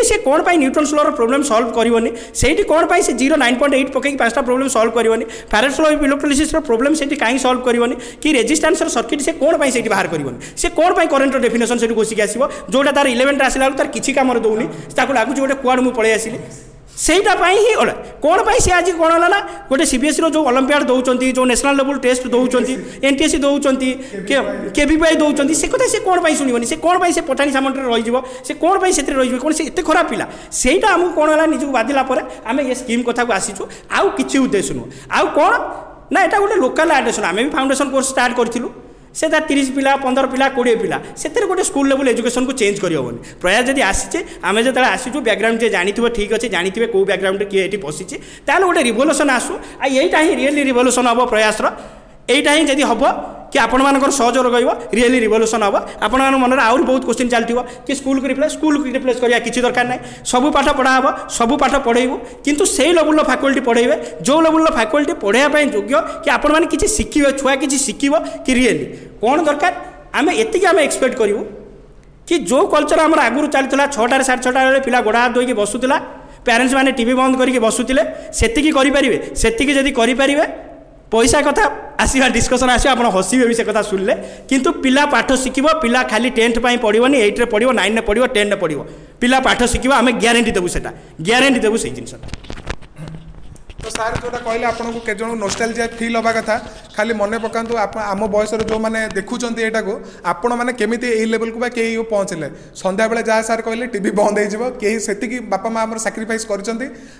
से कौन पाई न्यूटन्स लॉ प्रॉब्लम सॉल्व करनी से कौन पाई से 9.8 पकई 5टा प्रॉब्लम सॉल्व करनी फैराडेस लॉ इलेक्ट्रोलिसिस प्रॉब्लम से कहीं सॉल्व करनी कि रेजिस्टेंस सर्किट से कौन पाई से बाहर करनी से कौन पाई करंट डेफिनेशन से घोषिक आसो जोटा तार 11th आसला तार किसी काम दौनी लगुच गोटे कुआड़ मुझे पलि आसिली सेटा ही कौन पाई से आज कौन है ना गोटे सीबीएसई जो ओलंपियाड दौरान जो नेशनल लेवल टेस्ट दौरान एनटीएससी दौरान केवीपीआई दौरान से कथा से कौन पाई शुणवनी से कौन पाई से पठानी सामंतरे रही से कौन पाई से रही कौन से एत खराब पिला सेटा आमको कौन है निजक बाधिला आम ये स्कीम कथा को आसीचु आउ किसी उद्देश्य नुह आउ कौन ना यहाँ गोटे लोकाल एड्रेसन आम भी फाउंडेशन कोर्स स्टार्ट करूँ से 30 पिला 15 पिला 20 पिला से गोटे स्कूल लेवल एजुकेशन को चेंज करहबन प्रयास जब आसीचे आम जो आसीचु बैकग्राउंड जे जानी ठीक अच्छे जानी कौ बैकग्राउंड किए ये पशिचे ताल गोटे रिवोल्यूशन आसू यहीटा ही रियली रिवोल्यूशन हम प्रयासर यहीटा ही जब हम कि आपण मानकर सहयोग रही रियली रिवोल्यूशन हम आपण मन में आउरी बहुत क्वेश्चन चलती कि स्कूल को रिप्लेस करवा किसी दरकार ना सबू पाठ पढ़ा हम सबू पाठ पढ़ेबू किंतु से लेवल फैकल्टी पढ़ेबे जो लेवल फैकल्टी पढ़ाई योग्य कि आपण मैंने किसी शिखिबे छुआ किसी शिखिब कि रियली कौन दरकार आम एतिक आम एक्सपेक्ट करूँ कि जो कल्चर आम आगुरी चलता 6टा 6:30 पिला गोड़ा हाथ धोईकी बसुला पेरेंट्स मैंने टीवी बंद करके बसुले सेतिकी करें सेतिकी जदि करें पैसा कथा आसवा डिस्कसन आस हसवे भी से कथा शुणिले किंतु पिला पाठ शिखिब पिला खाली 10th पढ़ोनी 8 रे पढ़ो 9 रे पढ़ो 10 रे पढ़ो पिला पाठ शिखिब आम ग्यारंटी देवु से ग्यारंटी देवु से जिन तो सार जोटा कहले आपको के जन नोस्टालजिया फील हवा कथा खाली मन पकातु आम बयस जो मैंने देखुं यहाँ आपण मैंने केमी लेवल को कहीं पहुँचले संध्या बेले जहाँ सार कहले टीवी बंद हो कहीं बापा माँ साक्रिफाइस कर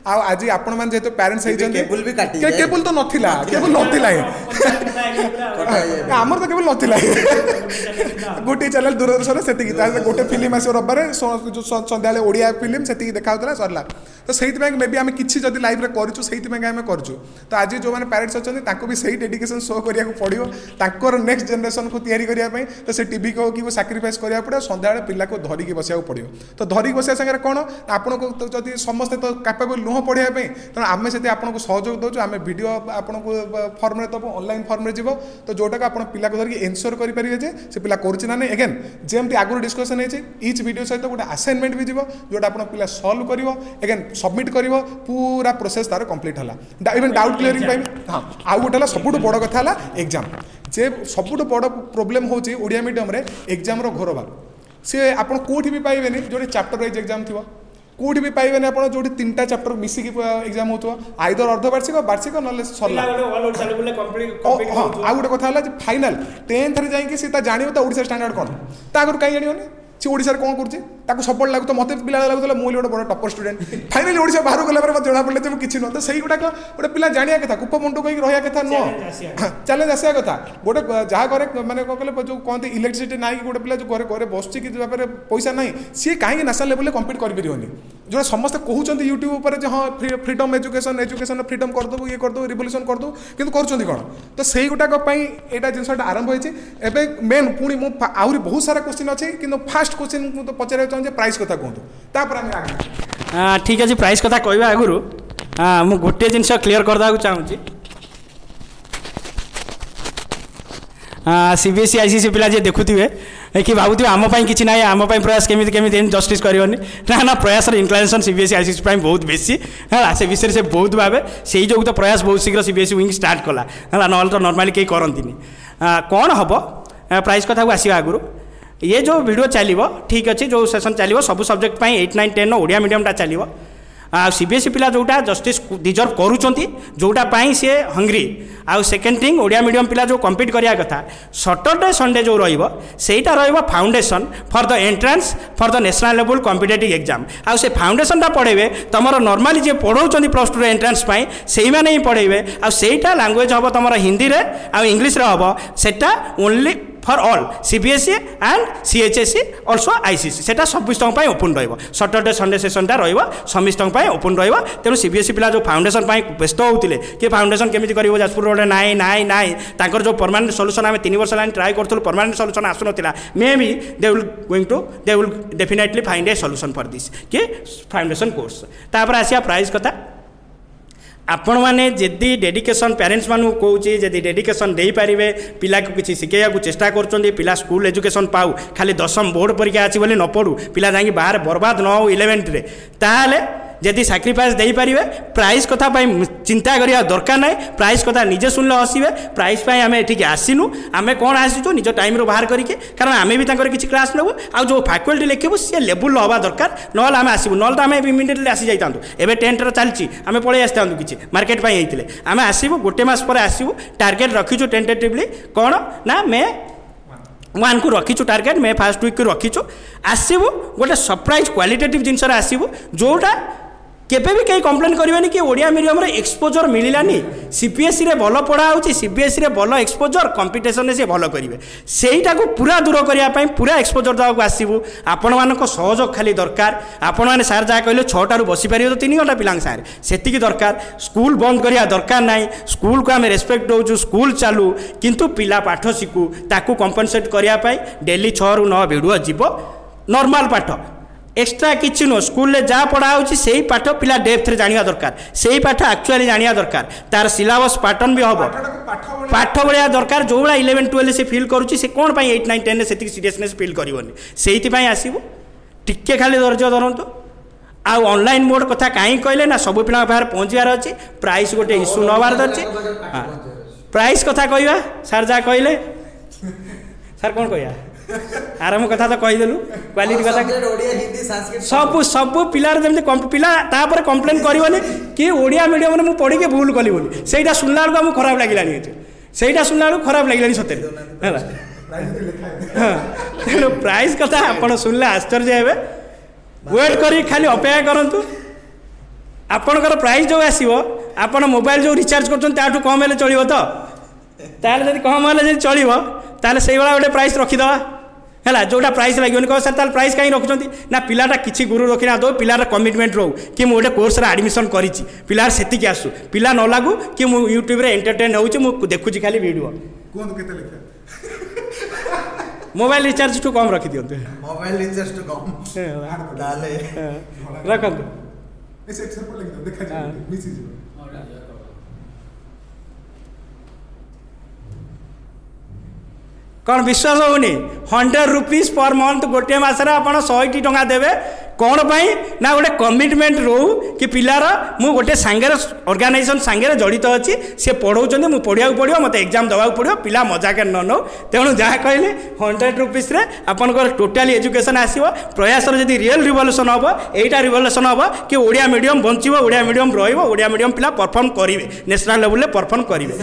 आज आपण मैंने जेहेतु पेरेंट्स केबल तो नाला केबल नाला आमर तो केबल नाला गोटे चैनल दूरदर्शन से गोटे फिल्म आस रबार संध्या ओडिया फिल्म से देखा सरला तो से मे बी आम कि लाइफ में करूँ तो आज जो मैंने पेरेंट्स अच्छा भी सही डेडिकेशन शो करा पड़ो तर नेक्स्ट जनरेशन को तैयारी करने तो से टीवी को कि साक्रिफाइस करा पड़ो सन्ध्या पिला को धरिकी बसा पड़ो तो धरिकी बसा सागर कौन आपन को जब समस्ते तो कैपेबल नुह पढ़ाई तेना आम से आपको सहयोग दौर आम भिड आपको फर्म में दबो ऑनलाइन फर्म में जीव तो जोटा आप पिला को धरिकी एनश्योर करेंगे से पिला करें ना एगेन जमी आगुरी डिस्कसन होती इच वीडियो सहित गोटे असाइनमेंट भी जीव जोटा आप पिला सल्व कर एगेन सबमिट कर पूरा प्रोसेस तार कंप्लीट है इवन डाउट क्लीयरिंग हाँ आउ गोटे सब बड़ कथा एग्जाम जे सब बड़ प्रोब्लेम होची ओडिया मीडियम रे एग्जाम रो घोर भाग सी आप कौटी भी पाइबेनि जो चैप्टर वाइज एग्जाम थी कौटी भी पाइबेनि आप जो 3टा चैप्टर मिसिकी एग्जाम हो आइदर अर्धवार्षिक वार्षिक ना सरला हाँ आउ गोटे कथा फाइनाल 10th जाइए सी जान ओडिशा स्टैंडर्ड कौन आगुरी कहीं जानी सी ओडिशा कौन करूँ सपोर्ट लगू तो मतलब पिला लगुला मुझे गोटे बड़ा टपर स्टूडेंट फाइनाली ओडिशा बाहर गला मत जना पड़े जब किसी नुह तो सही गुड़ाक गोटे पिला जाना कथा कूप मुंडू कहीं रहा कथा नुह चैलेंज आसा कथा गोटे जहाँ घरे मैंने कौन कहले जो कहते इलेक्ट्रिसिटी ना कि गोटे पिला जो घरे बस कि पैसा ना सी कहीं नेशनल लेवल कम्पीट कर जो समस्त कहते यूट्यूब पर हाँ फ्रीडम एजुकेशन फ्रीडम करदेबू ये करदेबू रिवोल्यूशन करदेबू कि कर कौन तो सही गुटाक यहाँ जिनसा आरंभ होती मेन पुणी मुझे बहुत सारा क्वेश्चन अच्छे कि फास्ट क्वेश्चन तो पचार चाहिए प्राइस कथा कहतु ठीक अच्छे प्राइस कथा कहवा आगुरी मुझे गोटे जिनस क्लीयर करदेक चाहूँगी सीबीएसई आईसीएसई पिला जे देखुवे कि भावुवे आमपाई किसी ना आम प्रयास केमी केमी जस्टिस करनी ना ना प्रयास इनक्लिनेशन सीबीएसई आईसीएसई बहुत बेसी है से विषय से बहुत भावे से जो तो प्रयास बहुत शीघ्र सीबीएसई विंग स्टार्ट कला है ना तो नॉर्मली कहीं करती कौन हम प्राइस कथा को आसवा आगुरी ये जो वीडियो चलो ठीक अच्छे जो सेशन चलो सब सब्जेक्ट 8, 9, 10 ओडिया मीडियमटा चलो सीबीएसई पिला जोटा जस्टिस डिजर्व करूँगी जोटा सी हंग्री आउ सेकेंड थिंग ओडिया मीडियम पिला जो कम्पीट करिया कथा सैटरडे संडे जो रहीटा foundation for the entrance for the national level competitive exam आउ से फाउंडेशनटा पढ़ेबे तुम नॉर्मली जे पढ़ाऊँ प्लस 2 एंट्रांस से ही पढ़ेबे आईटा लैंग्वेज हम तुम हिंदी में आउ इंग्लिश हम सेटा only for all CBSE and CHSE also ICSE सेटा समस्त ओपन रैटरडे संडे सेसनटा समस्त ओपन तेणु सीबीएसई पिला जो फाउंडेशन व्यस्त होते कि फाउंडेशन केमी कर जाजपुर रोड नाई नाई नाई तांकर जो परमानेंट सॉल्यूशन आम 3 वर्ष ट्राई करूँ परमानेंट सॉल्यूशन आसुना maybe they will definitely find a solution for this कि फाउंडेशन कोर्स तापर आसिया प्राइस कथा आपण मैंने जदि डेडिकेशन पेरेंट्स मानू कौच जदि डेडिकेशन दे पारे पिला को किसी शिखेगा चेष्टा कर पिला स्कूल एजुकेशन पाऊ खाली 10th बोर्ड परीक्षा अच्छी बोली न पढ़ू पिला जाकि बाहर बर्बाद न हो 11th रे ताले जदि साक्रिफाइस दे पारे प्राइस कथा चिंता करिया दरकार ना प्राइस कथा निजे शुणिले हसबे प्राइस आम ये आसीनु आम कौन आसीचु निज टाइम रो बाहर करके कारण आम भी किसी क्लास नेबू आ जो फैकल्टी लिखबू सी लेवल हवा दरकार ना आम आसबू ना तो आम इमिडिएटली आसी जाता एवं 10th चलती आम पलि आसता किसी मार्केट होते आम आसबू गोटे मस पर आसबू टार्गेट रखीचु टेंटेटिवली कौन ना मे 1 को रखीचु टार्गेट मे फर्स्ट वीक को रखीचु आसबू गोटे सरप्राइज क्वालिटेटिव जिनस आसबू जोटा केबे भी कहीं कंप्लेन करेंगे कि ओडिया मीडियम रे एक्सपोजर मिलानी सीपीएसई रे भल पढ़ा होची सीबीएसई रे भल एक्सपोजर कंपिटिशन रे से भल करेंगे सेटा को पूरा दूर करने पूरा एक्सपोजर देवाक आसबू आपण मानक सहयोग खाली दरकार आपण मैंने सार जहाँ कहले 6 टू बसी पार तो 3 घंटा पिला सारे से दरकार स्कूल बंद करिया दरकार नहीं स्कूल को आम रेस्पेक्ट दौचु स्कूल चालू किंतु पिला पाठ शिखु ताकू कंपनसेट करने डेली 6 ରୁ 9 भिडियो जीव नॉर्मल पाठ एक्स्ट्रा किसी नुह स्कूल जहाँ पढ़ा से पाठ पिला डेप्थ रे जानिया दरकार से पाठ एक्चुअली जानिया दरकार तार सिलेबस पैटर्न भी हम पाठ भाया दरकार जो भाया 11 12 से फिल करुच्ची से कौन 8 9 10 से सीरियसनेस फिल करनी से आसबू टिके खाली धैर्य धरतु आउ ऑनलाइन मोड कथा कहीं कहले ना सब पिला पाखे पहुँचार अच्छी प्राइस गोटे इश्यू नबार अच्छे प्राइस कथा कहवा सार जहाँ कहले सार कौन कहवा आराम कथा तो कहीदेलु क्वालिटी कथा सब सब पिलार जमी पिला तापर कंप्लेन करनी कि ओडिया मीडियम में पढ़ी के भूल कली बोली से शुणला बेलू आमको खराब लगे से शुणला बेलू खराब लगे सतरे तेणु प्राइस कथा आप शुणिले आश्चर्य हे वेट कर खाली अपेक्षा करूँ आपणकर प्राइस जो आसो आप मोबाइल जो रिचार्ज कर कम हेल्ले चलो तो ताल कम हेल्ले चलो ताल से गोटे प्राइस रखीदे है जोटा प्राइस लगे कह सर ताल प्राइस कहीं रखुच्च ना पिलाटा किसी गुरु रखी ना दो पिलार कमिटमेंट रो कि मुझे कोर्स एडमिशन करी पिलार से आसू पिला न लगू कि मुझे यूट्यूब रे एंटरटेन हो देखुची खाली वीडियो मोबाइल रिचार्ज टू कम रखी दिंतु मोबाइल रिचार्ज टू कम रखु कौन विश्वास होनी 100 रुपीज पर मंथ गोटे मसरे आप 100 टंका देवे कौन पाई ना गोटे कमिटमेंट रो कि पिलार मु गोटे सांगे ऑर्गेनाइजेशन सांगे जड़ित अच्छी सी पढ़ाऊँ मुझे पढ़ा पड़ो मत एग्जाम देवा पड़ो पिला मजाक न नौ तेणु जहाँ कहले 100 रुपीज आपंकर टोटाली एजुकेशन आसो प्रयास जब रियल रिवल्यूशन हम एटा रिवल्यूशन हम कि ओडिया मीडियम बंचो ओडिया मीडियम रोडिया मीडियम पिला परफॉर्म करेंगे नेशनल लेवल परफॉर्म करेंगे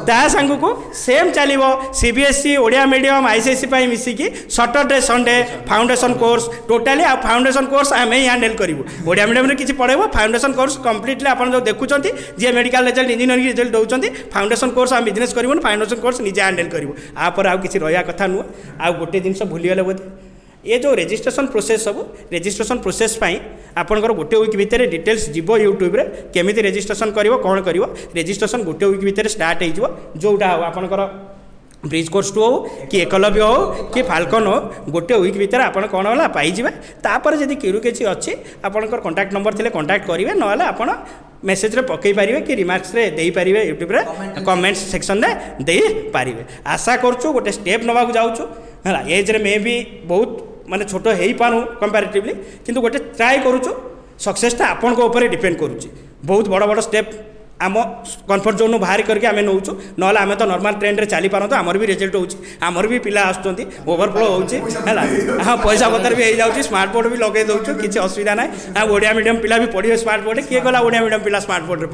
ता सांग को सेम चलो सीबीएसई ओडिया मीडियम आईसीएसई मिसिकी Saturday Sunday foundation course totally foundation course आम ही हैंडल करूँ ओडिया मीडियम किसी पढ़ेब फाउंडेशन कोर्स कम्प्लीटली आप जो देखुं जी मेडिकल रिजल्ट इंजीनियरिंग रिजल्ट दौरान फाउंडेशन कोर्स आम बिजनेस करूँ फाउंडेशन कोर्स निजे हैंडल करूँ आपर आउ किसी रहा कथा नुह आ गोटे जिन भूलीगले बोधे ये जो रजिस्ट्रेशन प्रोसेस सब रजिस्ट्रेशन प्रोसेस आपंकर गोटे वीक भितर डिटेल्स जीव यूट्यूब रे केमी रजिस्ट्रेशन कर कौन कर रजिस्ट्रेशन गोटे वीक भितर स्टार्ट हो जोटा हो आपंकर ब्रिज कोर्स 2 हो कि एकलव्य हो कि फाल्कन हो गोटे वीक भितर आप कौन है पाइबे तापर जब किरु किसी अच्छी आपंकर कंटाक्ट नंबर थे कंटाक्ट करेंगे ना आप मेसेज रे पकई पारे कि रिमार्क्स रे दे पारे यूट्यूब रे कमेंट्स सेक्शन रे दे पारे आशा करूँ गोटे स्टेप नवाक जाऊँ है एज रे मे भी बहुत माने छोट हो पारू कंपैरेटिवली किंतु गोटे ट्राए करूँ सक्सेसटा आपण डिपेंड करुच्ची बहुत बड़ बड़ स्टेप आम कम्फर्ट जोन बाहर करके आम नौचु ना आम तो नॉर्मल ट्रेंड रे चली पारत आमर भी रिजल्ट होमर भी पिला आसुच्च ओवरफ्लो होगा हाँ पैसा पतर भी हो जाऊँगी स्मार्ट बोर्ड भी लगे दौचु किसी असुविधा ना हाँ ओडिया मीडियम पिला भी पढ़े स्मार्ट बोर्ड किए गला ओडिया मीडियम पिला स्मार्ट बोर्ड में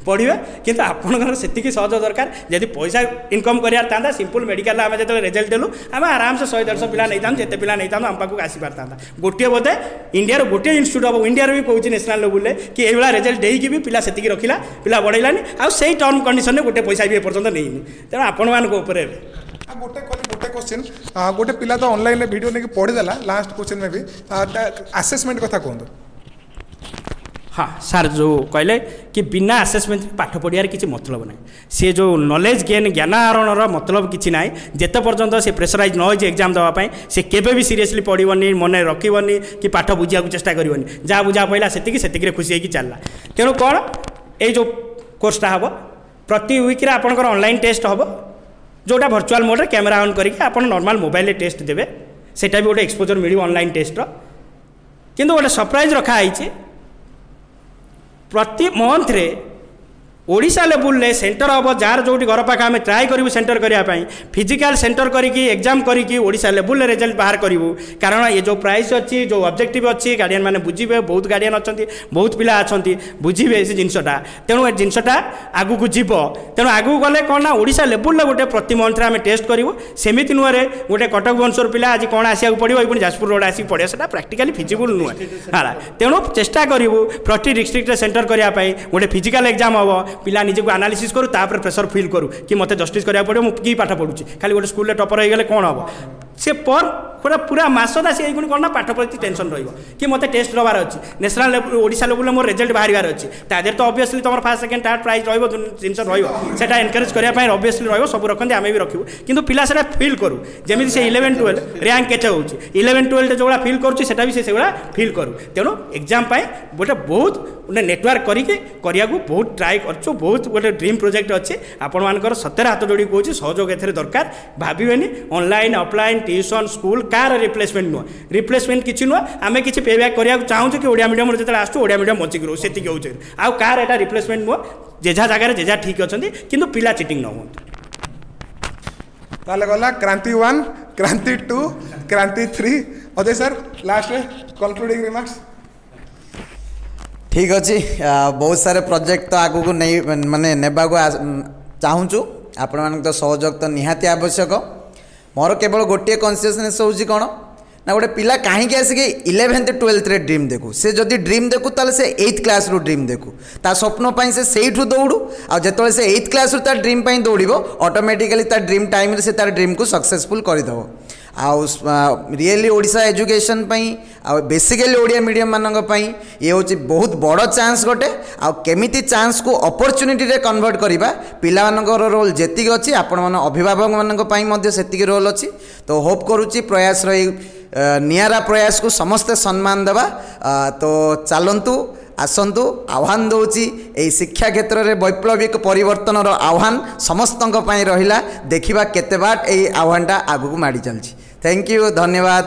पढ़े कि आपंकर से सहज दरकार जब पैसा इनकम करार था सिंपल मेडिकल आम जो रिजल्ट देलु आम आराम से 100-150 पिला नहीं था जिते पिला नहीं था आम पाक आसी पार था गोटे बोधे इंडिया गोटे इन्यूट ऑफ इंडिया भी कहूँ नेशनल लेवल कि ये रिजल्ट देकी भी पिला से रखिला पिला बढ़ेलानी आउ से टर्म कंडीशन में गोटे पैसा भी एपर्यंत नहीं तेणु आपण मान गोटे क्वेश्चन गोटे पिला तो ऑनलाइन वीडियो नहीं पढ़ीदेला लास्ट क्वेश्चन में भी असेसमेंट कथा कहूँ हाँ सार जो कहले कि बिना आसेसमेंट पाठ पढ़ियार किसी मतलब ना सी जो नॉलेज गेन ज्ञान आहरणर मतलब किसी ना जिते पर्यंत से प्रेसराइज न हो एग्जाम देवाई से केवे भी सीरियसली पढ़नी मन रखनी कि पाठ बुझा चेष्टा करनी जहाँ बुझा पड़ा से खुशी होगी चलला तेणु कौन ये जो कोर्सटा हम प्रति वीक आपंकर ऑनलाइन टेस्ट हम जोटा वर्चुअल मोड कैमेरा ऑन करके आप नॉर्मल मोबाइल टेस्ट देवे सेटा भी गोटे एक्सपोजर मिल ऑनलाइन टेस्ट किंतु गोटे सरप्राइज रखाई प्रति मंथ रे ओडिशा लेवल सेंटर हम जार जो घर पाखे आम ट्राए करूँ सेंटर करने फिजिकाल सेंटर करके एग्जाम करके ओडिशा लेवल रिजल्ट बाहर करूँ कारण ये जो प्राइस अच्छी जो ऑब्जेक्टिव अच्छी गार्डियन मैंने बुझे बहुत गार्डियन अच्छा बहुत पिला अच्छा बुझे से जिनसा तेणु ए जिनसा आगू को जीव तेणु आगू गले कौन ना ओडिशा लेवल गोटे प्रति मंथ आम टेस्ट करूँ सेमती नुहे गोटे कटक भुवनेश्वर पिला आज कौन आसक पड़ो ये जाजपुर रोड आसिक पड़े से प्राक्टिकाली फिजिबल नुहे है तेणु चेष्टा करूँ प्रति डिस्ट्रिक्ट सेंटर करने गोटे फिजिकाल एग्जाम हम पिला निजे को एनालिसिस करूँ तापर प्रेसर फिल करूँ कि मत जस्टिस करा पड़ो मुझे पाठ पढ़ुची खाली गोटे स्कूल टपर हो गले कौन हम से पर पूरा पूरा मसदा से कौन ना पाठ प्रति टेंशन रही मत टेस्ट रबार अच्छी नेशनल लेवल ओडिशा लेवल मोर रिजल्ट बाहर अच्छी तादेर तो ऑब्वियसली तुम फास्ट सेकेंड थर्ड प्राइज जिन रहा एनकरेज करने ऑब्वियसली सब रखते आम भी रखू कि पिला से फिल करूँ जमी से 11-12 रैंक केते हो 11-12 जो फिल करूँ भी से फिल करूँ तेणु एग्जाम गोटे बहुत गोटे नेटवर्क करके बहुत ट्राए कर बहुत गोटे ड्रीम प्रोजेक्ट अच्छे आपण मानकर सत्तर हाथ जोड़ी कहूँ सहयोग ए दरकार भावेनि ऑनलाइन ऑफलाइन ट्यूशन स्कूल कार रिप्लेसमेंट नुह रिप्लेसमेंट किसी नुह आम कि पेबैक करने चाहूँ कि ओडिया मीडियम जो आसू ओडिया मीडियम बचिक रो से आउ कार एटा रिप्लेसमेंट नुह जेझा जगह जेझा ठीक अच्छा कि पिला चिटिंग न हो ताले गला क्रांति 1 क्रांति 2 क्रांति 3 अजय सर लास्ट में कंक्लूडिंग रिमार्क्स ठीक अच्छे बहुत सारे प्रोजेक्ट तो आगू को नहीं माने नेबा को चाहूँ आपण मान तो सहयोग तो निहाती आवश्यक मोर केवल गोटे कन्सियसनेस होची कौन ना गोटे पिला कहीं आसिक 11th 12th रे ड्रीम देखू से जदि ड्रीम देखू ताले से 8th क्लास रू ड्रीम देखू ता स्वप्न पाई से सेठू दौड़ू आ जेतले से 8th क्लास रू तार ड्रीम पाई दौड़िबो ऑटोमेटिकली तार ड्रीम टाइम रे से तार ड्रीम को सक्सेसफुल करदेव आउ रियली ओडिशा एजुकेशन पाई आ बेसिकली ओडिया मीडियम मानक पाई ये होची बहुत बड़ चांस गोटे आ केमिति चांस को अपॉर्चुनिटी रे कन्वर्ट करिबा पिला मानकर रोल जेतिक अछि आपण मन अभिभावक मानक पाई मध्ये सेतिक रोल अछि तो होप करूची प्रयास रही नियारा प्रयास को समस्ते सम्मान देवा तो चलतु आसतु आह्वान दूची यही शिक्षा क्षेत्र में वैप्लविक परिवर्तन आह्वान समस्त रहा देखा केते बाट यही आह्वानटा आगू माड़ी चलछि थैंक यू धन्यवाद।